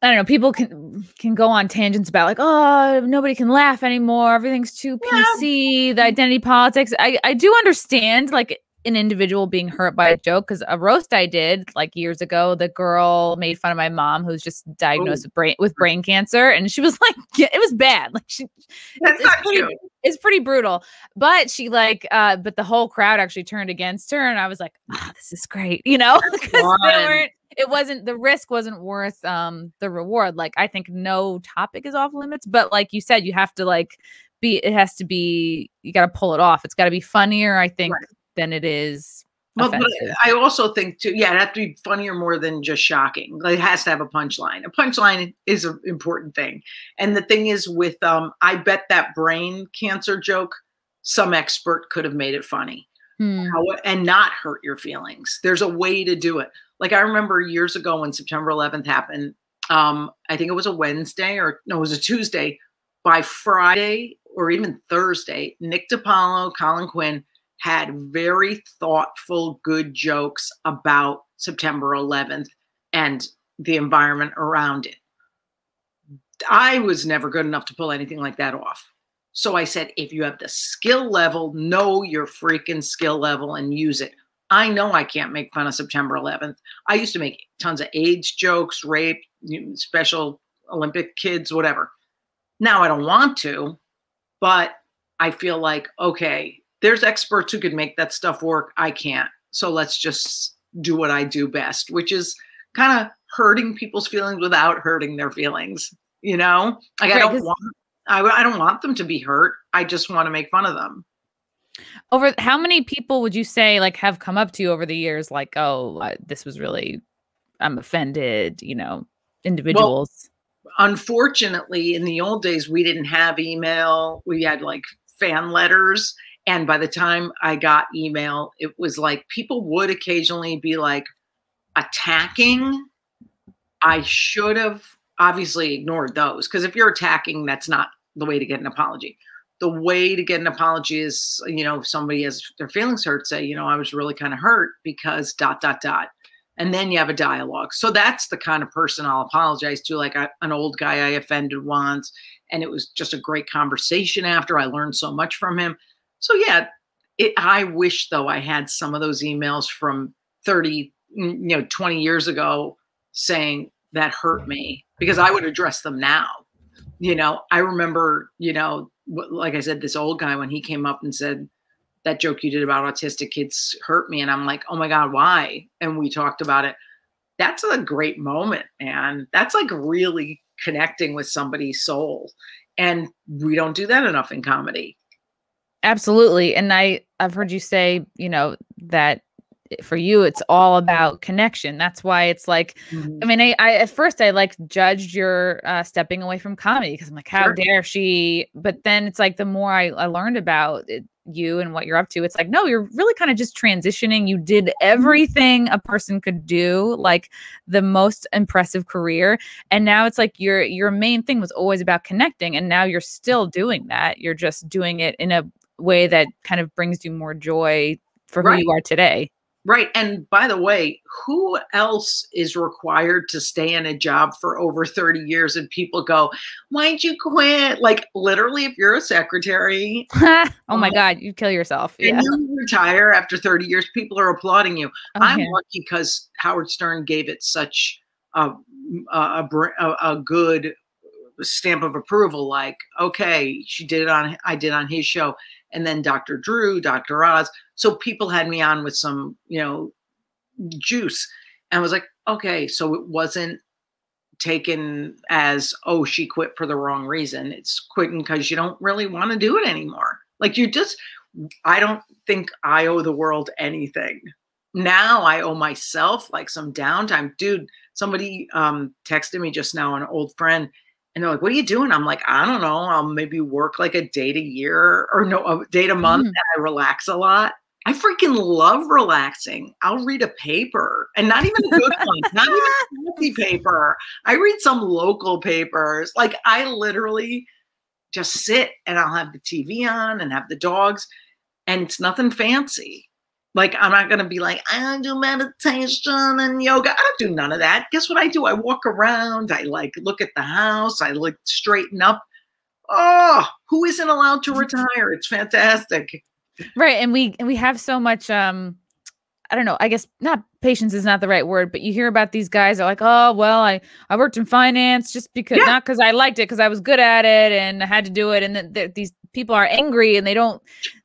I don't know, people can go on tangents about like, oh, nobody can laugh anymore. Everything's too PC, the identity politics. I do understand like an individual being hurt by a joke, because a roast I did like years ago, the girl made fun of my mom who's just diagnosed with brain cancer, and she was like, it was bad. Like it's pretty brutal, but she like but the whole crowd actually turned against her, and I was like, oh, this is great, you know, because the risk wasn't worth the reward. Like I think no topic is off limits, but like you said, you have to like you got to pull it off. It's got to be funnier, I think, than it is. Well, but I also think too, it has to be funnier more than just shocking. Like, it has to have a punchline. A punchline is an important thing. And the thing is with, I bet that brain cancer joke, some expert could have made it funny and not hurt your feelings. There's a way to do it. Like I remember years ago when September 11th happened, I think it was a Wednesday it was a Tuesday. By Friday or even Thursday, Nick DiPaolo, Colin Quinn had very thoughtful, good jokes about September 11th and the environment around it. I was never good enough to pull anything like that off. So I said, if you have the skill level, know your freaking skill level and use it. I know I can't make fun of September 11th. I used to make tons of AIDS jokes, rape, Special Olympic kids, whatever. Now I don't want to, but I feel like, okay, there's experts who could make that stuff work. I can't. So let's just do what I do best, which is kind of hurting people's feelings without hurting their feelings. You know, like I don't want them to be hurt. I just want to make fun of them. Over how many people would you say like have come up to you over the years? Like, oh, this was really, I'm offended, you know, individuals. Well, unfortunately, in the old days, we didn't have email. We had like fan letters. And by the time I got email, it was like people would occasionally be like attacking. I should have obviously ignored those, because if you're attacking, that's not the way to get an apology. The way to get an apology is, you know, if somebody has their feelings hurt, say, you know, I was really kind of hurt because ... And And then you have a dialogue. So that's the kind of person I'll apologize to, like an old guy I offended once. And it was just a great conversation after. I learned so much from him. So yeah, I wish though I had some of those emails from 30, 20 years ago saying that hurt me, because I would address them now. I remember, like I said, this old guy, when he came up and said, that joke you did about autistic kids hurt me. And I'm like, oh my God, why? And we talked about it. That's a great moment, man. That's like really connecting with somebody's soul. And we don't do that enough in comedy. Absolutely. And I've heard you say, that for you, it's all about connection. That's why it's like, I mean, I at first I like judged your stepping away from comedy, because I'm like, how dare she? But then it's like, the more I learned about you and what you're up to, it's like, no, you're really kind of just transitioning. You did everything a person could do, like the most impressive career. And now it's like your main thing was always about connecting. And now you're still doing that. You're just doing it in a way that kind of brings you more joy for who you are today. Right. And by the way, who else is required to stay in a job for over 30 years and people go, why'd you quit? Like literally, if you're a secretary. Oh my God, you kill yourself. And you retire after 30 years, people are applauding you. I'm lucky because Howard Stern gave it such a good stamp of approval. Like, okay, I did on his show. And then Dr. Drew, Dr. Oz. So people had me on with some, juice, and was like, okay, so it wasn't taken as, oh, she quit for the wrong reason. It's quitting because you don't really want to do it anymore. Like I don't think I owe the world anything. Now I owe myself like some downtime. Dude, somebody texted me just now, an old friend, and they're like, what are you doing? I'm like, I don't know. I'll maybe work like a date a year, or no, a date a month. And I relax a lot. I freaking love relaxing. I'll read a paper, and not even a good one, not even a fancy paper. I read some local papers. Like I literally just sit, and I'll have the TV on and have the dogs, and it's nothing fancy. Like, I'm not going to be like, I do meditation and yoga. I don't do none of that. Guess what I do? I walk around. I like look at the house. I look straighten up. Oh, who isn't allowed to retire? It's fantastic. Right. And we have so much, I don't know, I guess not, patience is not the right word, but you hear about these guys that are like, oh, well, I worked in finance just because, not because I liked it, because I was good at it and I had to do it. And these people are angry and they don't,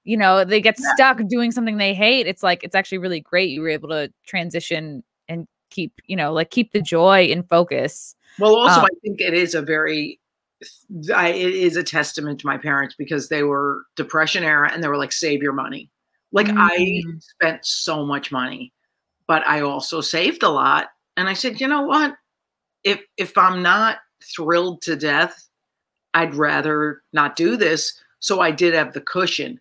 they get stuck doing something they hate. It's like, it's actually really great you were able to transition and keep, keep the joy in focus. Well, also, I think it is it is a testament to my parents, because they were Depression era and they were like, save your money. Like I spent so much money, but I also saved a lot. And I said, you know what? If I'm not thrilled to death, I'd rather not do this. So I did have the cushion.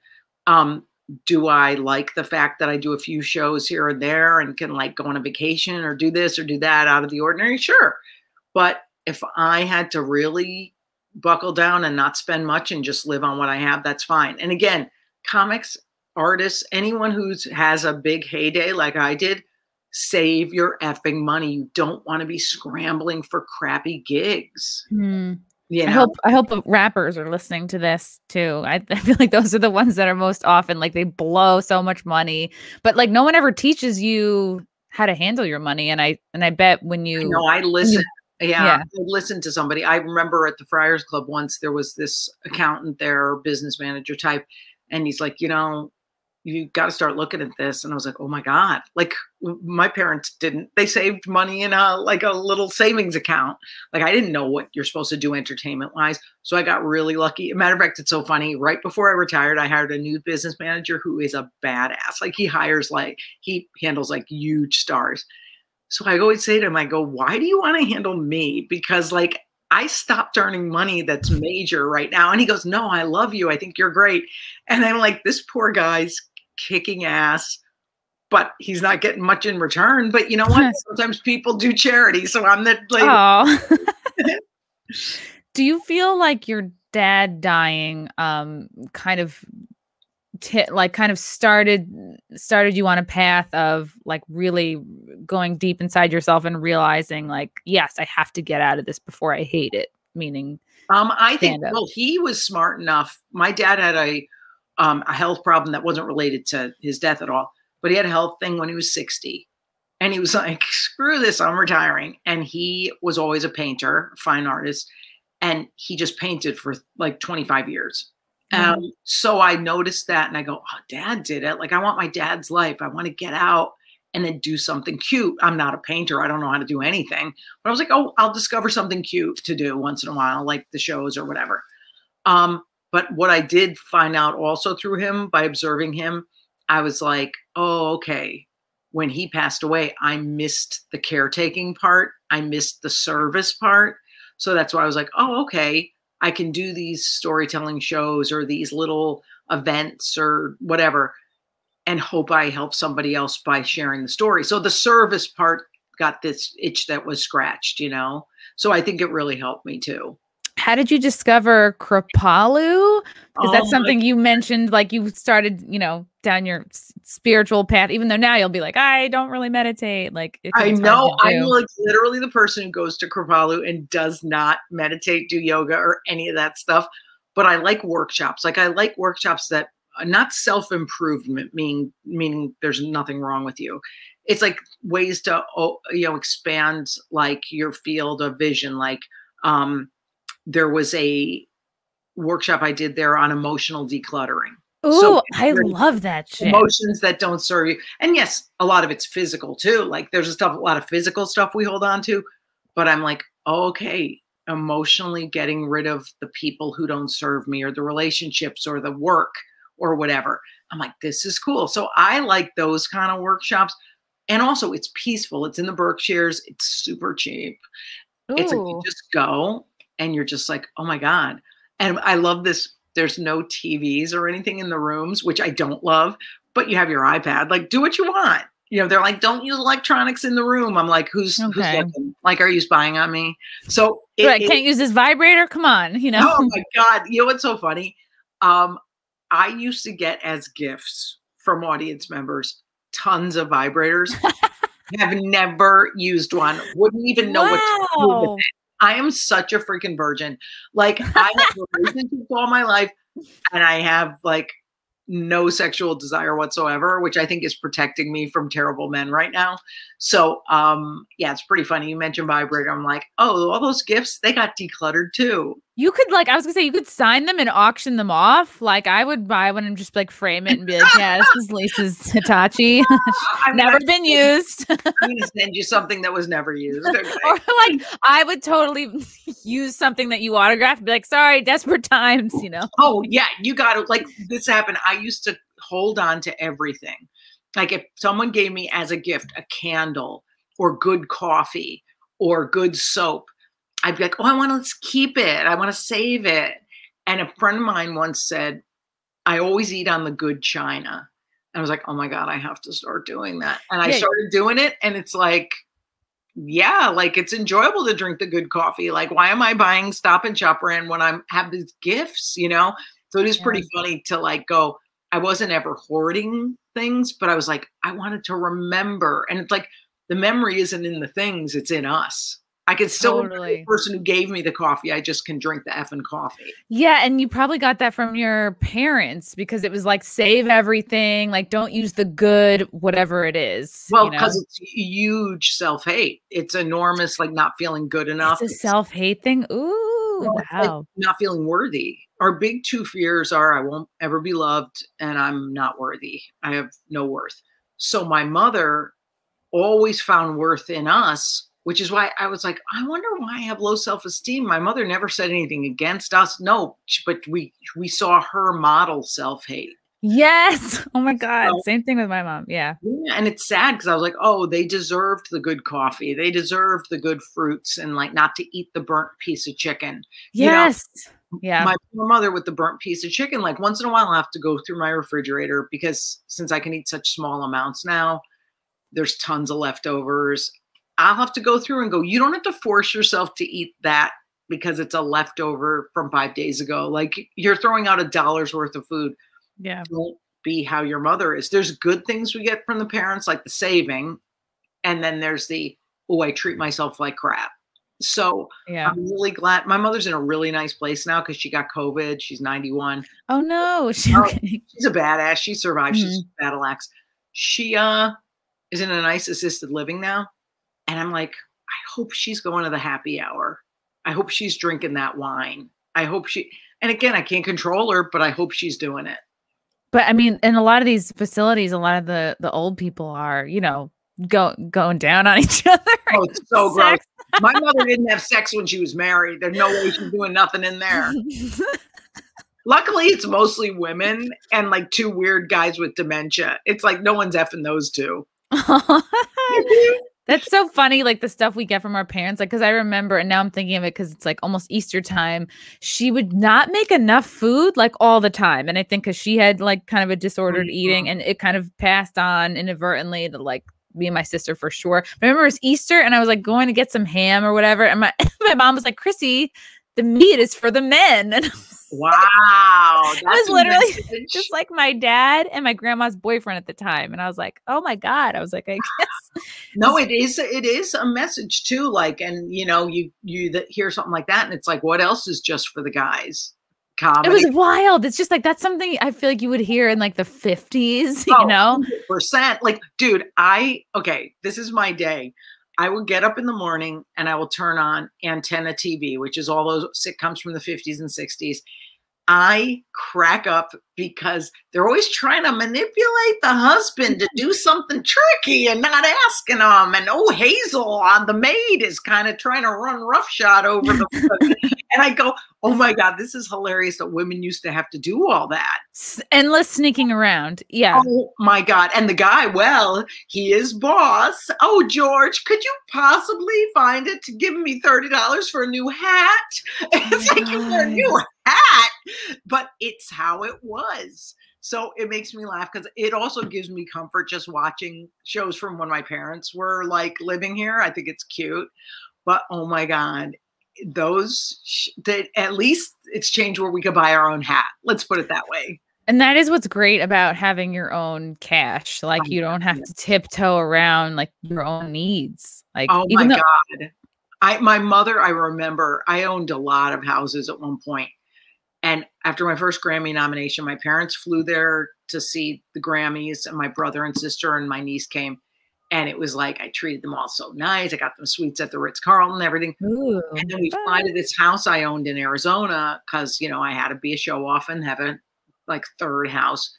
Do I like the fact that I do a few shows here and there and can like go on a vacation or do this or do that out of the ordinary? Sure. But if I had to really buckle down and not spend much and just live on what I have, that's fine. And again, comics, artists, anyone who has a big heyday like I did, save your effing money. You don't want to be scrambling for crappy gigs. I hope rappers are listening to this too. I feel like those are the ones that are most often like they blow so much money, but like no one ever teaches you how to handle your money. And I bet when you I listen. I listened to somebody. I remember at the Friars Club once, there was this accountant there, business manager type. And he's like, you got to start looking at this. And I was like, oh my God, like my parents didn't, they saved money in a little savings account. Like I didn't know what you're supposed to do entertainment wise. So I got really lucky. Matter of fact, it's so funny. Right before I retired, I hired a new business manager who is a badass. Like he handles like huge stars. So I always say to him, I go, why do you want to handle me? Because like I stopped earning money that's major right now. And he goes, no, I love you. I think you're great. And I'm like, this poor guy's kicking ass, but he's not getting much in return. But you know what? Sometimes people do charity. So I'm the like. Oh. Do you feel like your dad dying kind of like kind of started you on a path of like really going deep inside yourself and realizing like, yes, I have to get out of this before I hate it? Meaning, I think, well, he was smart enough. My dad had a health problem that wasn't related to his death at all, but he had a health thing when he was 60. And he was like, screw this, I'm retiring. And he was always a painter, a fine artist. And he just painted for like 25 years. So I noticed that and I go, oh, dad did it. Like, I want my dad's life. I want to get out and then do something cute. I'm not a painter. I don't know how to do anything. But I was like, oh, I'll discover something cute to do once in a while, like the shows or whatever. But what I did find out also through him, by observing him, I was like, oh, okay. When he passed away, I missed the caretaking part. I missed the service part. So that's why I was like, oh, okay. I can do these storytelling shows or these little events or whatever and hope I help somebody else by sharing the story. So the service part got this itch that was scratched, you know? So I think it really helped me too. How did you discover Kripalu? Because that's something you mentioned, like you started, you know, down your spiritual path, even though now you'll be like, I don't really meditate. Like, I know I'm like literally the person who goes to Kripalu and does not meditate, do yoga or any of that stuff. But I like workshops. Like I like workshops that are not self-improvement, meaning there's nothing wrong with you. It's like ways to, you know, expand like your field of vision. Like, there was a workshop I did there on emotional decluttering. Ooh, so I love that shit. Emotions that don't serve you. And yes, a lot of it's physical too. Like there's a lot of physical stuff we hold on to, but I'm like, oh, okay, emotionally getting rid of the people who don't serve me or the relationships or the work or whatever. I'm like, this is cool. So I like those kind of workshops. And also it's peaceful. It's in the Berkshires. It's super cheap. Ooh. It's like you just go and you're just like, oh my God. And I love this. There's no TVs or anything in the rooms, which I don't love, but you have your iPad, like do what you want. You know, they're like, don't use electronics in the room. I'm like, who's looking? Like, are you spying on me? So I can't use this vibrator. Come on. You know? Oh my God. You know, what's so funny? I used to get as gifts from audience members, tons of vibrators. Have never used one. Wouldn't even know what to do with it. I am such a freaking virgin. Like I have relationships all my life and I have like no sexual desire whatsoever, which I think is protecting me from terrible men right now. So yeah, it's pretty funny. You mentioned vibrator. I'm like, oh, all those gifts, they got decluttered too. You could like, I was gonna say, you could sign them and auction them off. Like I would buy one and just like frame it and be like, yeah, this is Lisa's Hitachi. Never been used. I'm gonna send you something that was never used. Okay. Or like, I would totally use something that you autographed and be like, sorry, desperate times, you know? Oh yeah, you got to, like this happened. I used to hold on to everything. Like if someone gave me as a gift a candle or good coffee or good soap, I'd be like, oh, I want to keep it. I want to save it. And a friend of mine once said, I always eat on the good china. And I was like, oh my God, I have to start doing that. And I started doing it. And it's like, yeah, like it's enjoyable to drink the good coffee. Like, why am I buying Stop and Shop brand when I have these gifts, you know? So it is pretty funny to like go, I wasn't ever hoarding things, but I was like, I wanted to remember. And it's like, the memory isn't in the things, it's in us. I can still remember the person who gave me the coffee. I just can drink the effing coffee. Yeah. And you probably got that from your parents because it was like, save everything. Like, don't use the good, whatever it is. Well, because it's huge self-hate. It's enormous, like not feeling good enough. It's a self-hate thing. Ooh, wow. Like not feeling worthy. Our big two fears are I won't ever be loved and I'm not worthy. I have no worth. So my mother always found worth in us, which is why I was like, I wonder why I have low self-esteem. My mother never said anything against us. No, but we saw her model self-hate. Yes. Oh my God. So, same thing with my mom. Yeah. Yeah. And it's sad because I was like, oh, they deserved the good coffee. They deserved the good fruits and like not to eat the burnt piece of chicken. Yes. You know, yeah. My poor mother with the burnt piece of chicken, like once in a while I have to go through my refrigerator because since I can eat such small amounts now, there's tons of leftovers. I'll have to go through and go, you don't have to force yourself to eat that because it's a leftover from 5 days ago. Like you're throwing out $1 worth of food. Yeah. be how your mother is. There's good things we get from the parents, like the saving. And then there's the, oh, I treat myself like crap. So Yeah. I'm really glad. My mother's in a really nice place now because she got COVID. She's 91. Oh no. She's a badass. She survived. She's a battle axe. She is in a nice assisted living now. And I'm like, I hope she's going to the happy hour. I hope she's drinking that wine. I hope and again, I can't control her, but I hope she's doing it. But I mean, in a lot of these facilities, a lot of the old people are, you know, going down on each other. Oh, it's so gross. My mother didn't have sex when she was married. There's no way she's doing nothing in there. Luckily, it's mostly women and like 2 weird guys with dementia. It's like no one's effing those 2. That's so funny, like the stuff we get from our parents. Like, because I remember, and now I'm thinking of it because it's like almost Easter time. She would not make enough food like all the time. And I think because she had like kind of a disordered eating, and it kind of passed on inadvertently to like me and my sister for sure. But I remember it was Easter and I was like going to get some ham or whatever. And my mom was like, Chrissy, the meat is for the men. And wow. That was literally just like my dad and my grandma's boyfriend at the time. And I was like, oh my God. I was like, I guess. No, it is a message too. Like, and you know, you hear something like that and it's like, what else is just for the guys? Comedy. It was wild. It's just like, that's something I feel like you would hear in like the 50s, you know? 100%. Like, dude, okay, this is my day. I will get up in the morning and I will turn on Antenna TV, which is all those sitcoms from the 50s and 60s. I crack up because they're always trying to manipulate the husband to do something tricky and not asking him. And oh, Hazel on the maid is kind of trying to run roughshod over the and I go, oh my God, this is hilarious that women used to have to do all that. Endless sneaking around. Yeah. Oh my God. And the guy, well, he is boss. Oh, George, could you possibly find it to give me $30 for a new hat? It's like you wear a new hat, but it's how it was. So it makes me laugh because it also gives me comfort just watching shows from when my parents were like living here. I think it's cute, but oh my God, at least it's changed where we could buy our own hat. Let's put it that way. And that is what's great about having your own cash. Like you don't have to tiptoe around like your own needs. Like, oh my God. My mother, I remember I owned a lot of houses at one point. And after my first Grammy nomination, my parents flew there to see the Grammys, and my brother and sister and my niece came. And it was like, I treated them all so nice. I got them suites at the Ritz-Carlton and everything. Ooh, and then we fly to this house I owned in Arizona because, you know, I had to be a show off and have a like 3rd house.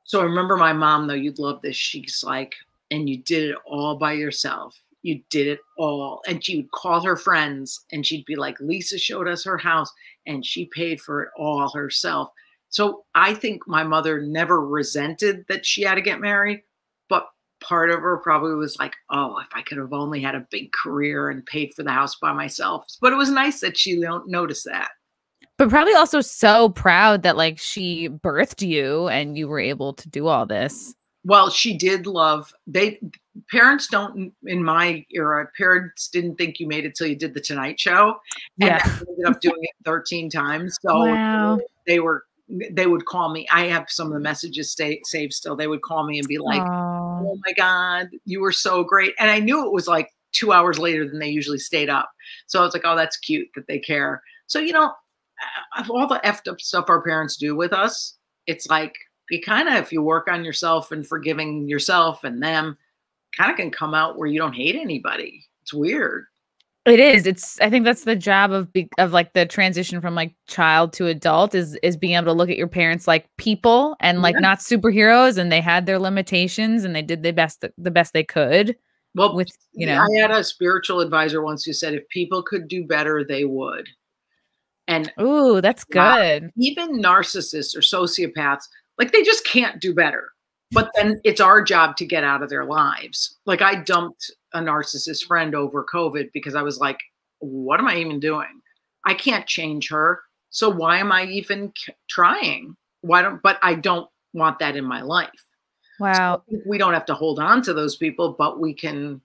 So I remember my mom, though, you'd love this. She's like, and you did it all by yourself. You did it all. And she would call her friends and she'd be like, Lisa showed us her house and she paid for it all herself. So I think my mother never resented that she had to get married, but part of her probably was like, oh, if I could have only had a big career and paid for the house by myself. But it was nice that she don't notice that. But probably also so proud that like she birthed you and you were able to do all this. Well, she did love, parents don't, in my era, parents didn't think you made it till you did the Tonight Show. And I ended up doing it 13 times. So wow. they would call me. I have some of the messages saved still. They would call me and be like, oh my God, you were so great. And I knew it was like 2 hours later than they usually stayed up. So I was like, oh, that's cute that they care. So, you know, of all the effed up stuff our parents do with us, it's like, you kind of, if you work on yourself and forgiving yourself and them, kind of can come out where you don't hate anybody. It's weird. It is. I think that's the job of like the transition from like child to adult is being able to look at your parents like people and like not superheroes, and they had their limitations and they did the best they could. Well, with, you know, I had a spiritual advisor once who said, if people could do better, they would. And ooh, that's good. Even narcissists or sociopaths, like they just can't do better. But then it's our job to get out of their lives. Like I dumped a narcissist friend over COVID because I was like, what am I even doing? I can't change her. So why am I even trying? But I don't want that in my life. Wow. So we don't have to hold on to those people, but we can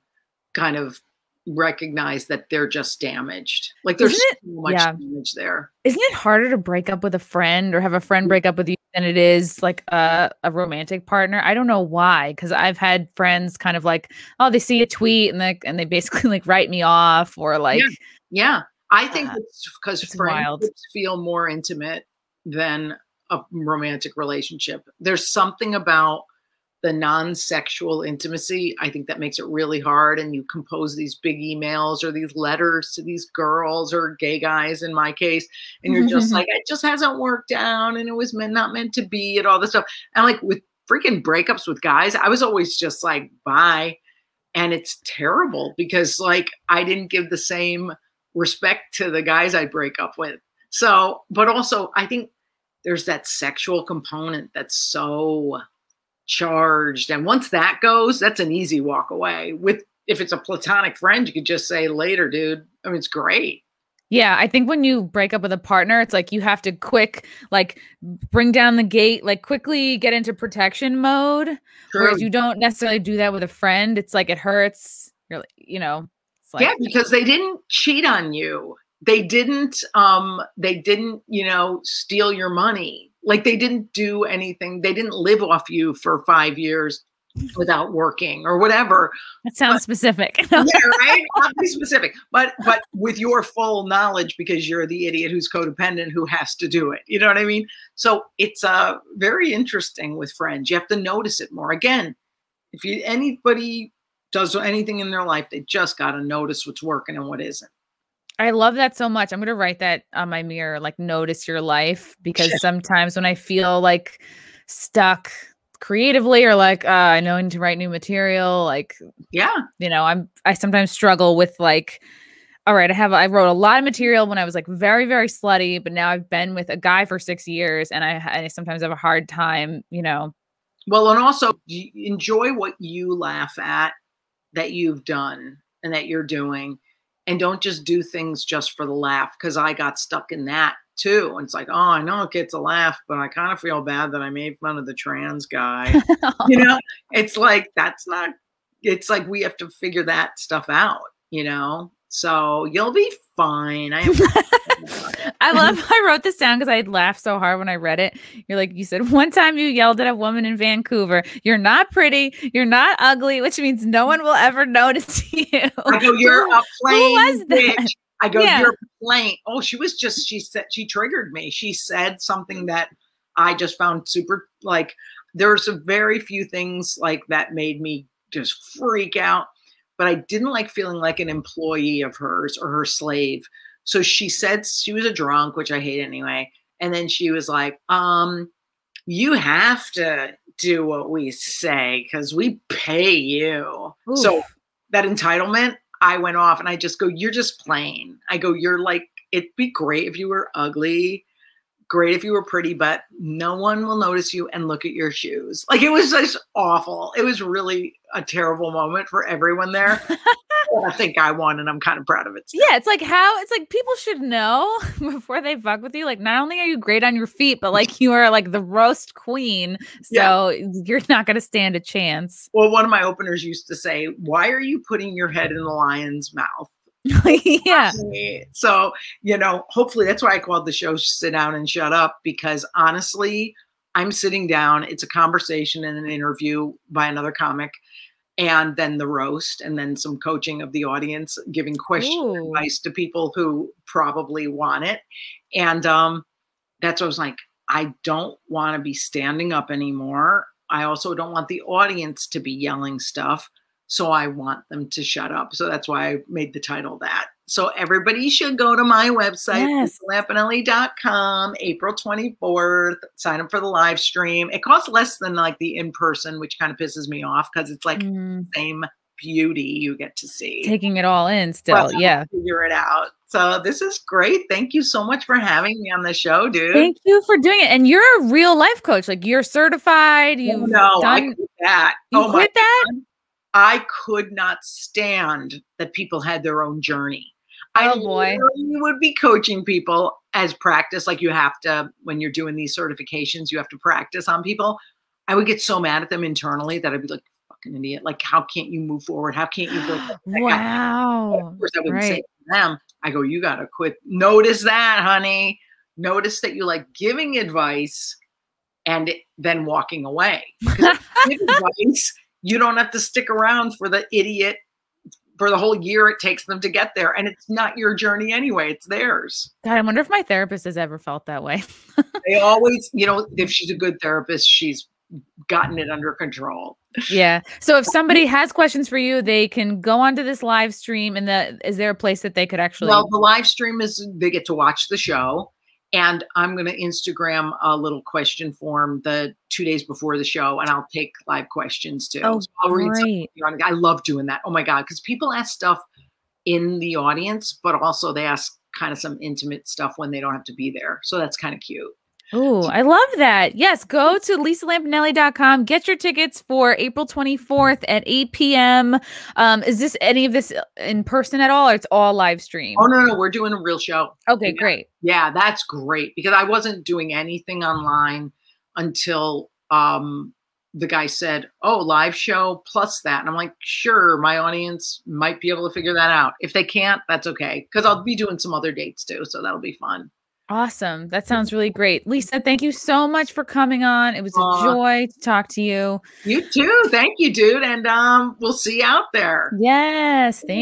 kind of recognize that they're just damaged. Like there's so much damage there. Isn't it harder to break up with a friend or have a friend break up with you than it is like a romantic partner. I don't know why, because I've had friends kind of like, oh, they see a tweet and they basically like write me off or like, yeah. I think it's because it's wild. friendships feel more intimate than a romantic relationship. There's something about the non-sexual intimacy, I think, that makes it really hard. And you compose these big emails or these letters to these girls or gay guys in my case, and you're just like, it just hasn't worked out and it was not meant to be and all this stuff. And like with freaking breakups with guys, I was always just like, bye. And it's terrible because like I didn't give the same respect to the guys I break up with. So, but also I think there's that sexual component that's so charged. And once that goes, that's an easy walk away. With if it's a platonic friend, you could just say later, dude. I mean, it's great. Yeah, I think when you break up with a partner, it's like you have to like bring down the gate, like quickly get into protection mode. True. Whereas you don't necessarily do that with a friend. It's like it hurts. You're like, it's like, yeah, because they didn't cheat on you. They didn't, steal your money. Like they didn't do anything. They didn't live off you for 5 years without working or whatever. That sounds specific. Yeah, right. I'll be specific, but with your full knowledge, because you're the idiot who's codependent who has to do it. You know what I mean? So it's very interesting with friends. You have to notice it more. Again, if anybody does anything in their life, they just got to notice what's working and what isn't. I love that so much. I'm going to write that on my mirror, like notice your life, because sometimes when I feel like stuck creatively or like, I know I need to write new material, like, I sometimes struggle with like, all right, I wrote a lot of material when I was like very, very slutty, but now I've been with a guy for 6 years and I sometimes have a hard time, Well, and also enjoy what you laugh at that you've done and that you're doing. And don't just do things just for the laugh, because I got stuck in that too. And it's like, oh, I know it gets a laugh, but I kind of feel bad that I made fun of the trans guy. It's like, it's like we have to figure that stuff out, So you'll be fine. I wrote this down because I laughed so hard when I read it. You said, one time you yelled at a woman in Vancouver, "You're not pretty, you're not ugly," which means no one will ever notice you. I go, "You're a plain bitch." I go, Yeah. "You're plain." Oh, she triggered me. She said something that I just found super, like, there's a very few things like that made me just freak out. But I didn't like feeling like an employee of hers or her slave. So she said she was a drunk, which I hate anyway. And then she was like, you have to do what we say because we pay you. Oof. So that entitlement, I went off and I just go, "You're just plain." I go, "You're like, it'd be great if you were ugly. Great if you were pretty, but no one will notice you and look at your shoes." Like, it was just awful. It was really a terrible moment for everyone there. I think I won, and I'm kind of proud of it. Yeah, it's like people should know before they fuck with you. Like, not only are you great on your feet, but like you are like the roast queen. So you're not going to stand a chance. Well, one of my openers used to say, "Why are you putting your head in the lion's mouth?" Yeah. So, hopefully that's why I called the show "Sit Down and Shut Up," because honestly, I'm sitting down. It's a conversation and an interview by another comic, and then the roast, and then some coaching of the audience, giving question advice to people who probably want it. And that's what I was like, I don't want to be standing up anymore. I also don't want the audience to be yelling stuff. So I want them to shut up. So that's why I made the title that. So everybody should go to my website, Lampanelli.com, April 24th, sign up for the live stream. It costs less than like the in-person, which kind of pisses me off because it's like the same beauty you get to see. Taking it all in still, yeah. Figure it out. So this is great. Thank you so much for having me on the show, dude. Thank you for doing it. And you're a real life coach. Like, you're certified. I quit that. You quit that? I could not stand that people had their own journey. Oh boy. You would be coaching people as practice. Like, you have to, when you're doing these certifications, you have to practice on people. I would get so mad at them internally that I'd be like, "Fucking idiot. Like, how can't you move forward? How can't you go?" Wow. Of course, I wouldn't say to them. I go, "You got to quit." Notice that, honey. Notice that you like giving advice, and then walking away. Because advice, you don't have to stick around for the idiot for the whole year it takes them to get there. And it's not your journey anyway, it's theirs. God, I wonder if my therapist has ever felt that way. They always, you know, if she's a good therapist, she's gotten it under control. Yeah. So if somebody has questions for you, they can go onto this live stream, and is there a place that they could actually? Well, the live stream is, they get to watch the show, and I'm going to Instagram a little question form the 2 days before the show, and I'll take live questions too. Oh, so I'll read great. I love doing that. Oh my God. Because people ask stuff in the audience, but also they ask kind of some intimate stuff when they don't have to be there. So that's kind of cute. Oh, I love that. Yes, go to lisalampanelli.com. Get your tickets for April 24th at 8 p.m. Is this any of this in person at all, or it's all live stream? Oh, no, we're doing a real show. Okay, great. Yeah, that's great, because I wasn't doing anything online until the guy said, oh, live show plus that. And I'm like, sure, my audience might be able to figure that out. If they can't, that's okay, because I'll be doing some other dates too. So that'll be fun. Awesome. That sounds really great. Lisa, thank you so much for coming on. It was a joy to talk to you. You too. Thank you, dude. And we'll see you out there. Yes. Thank you.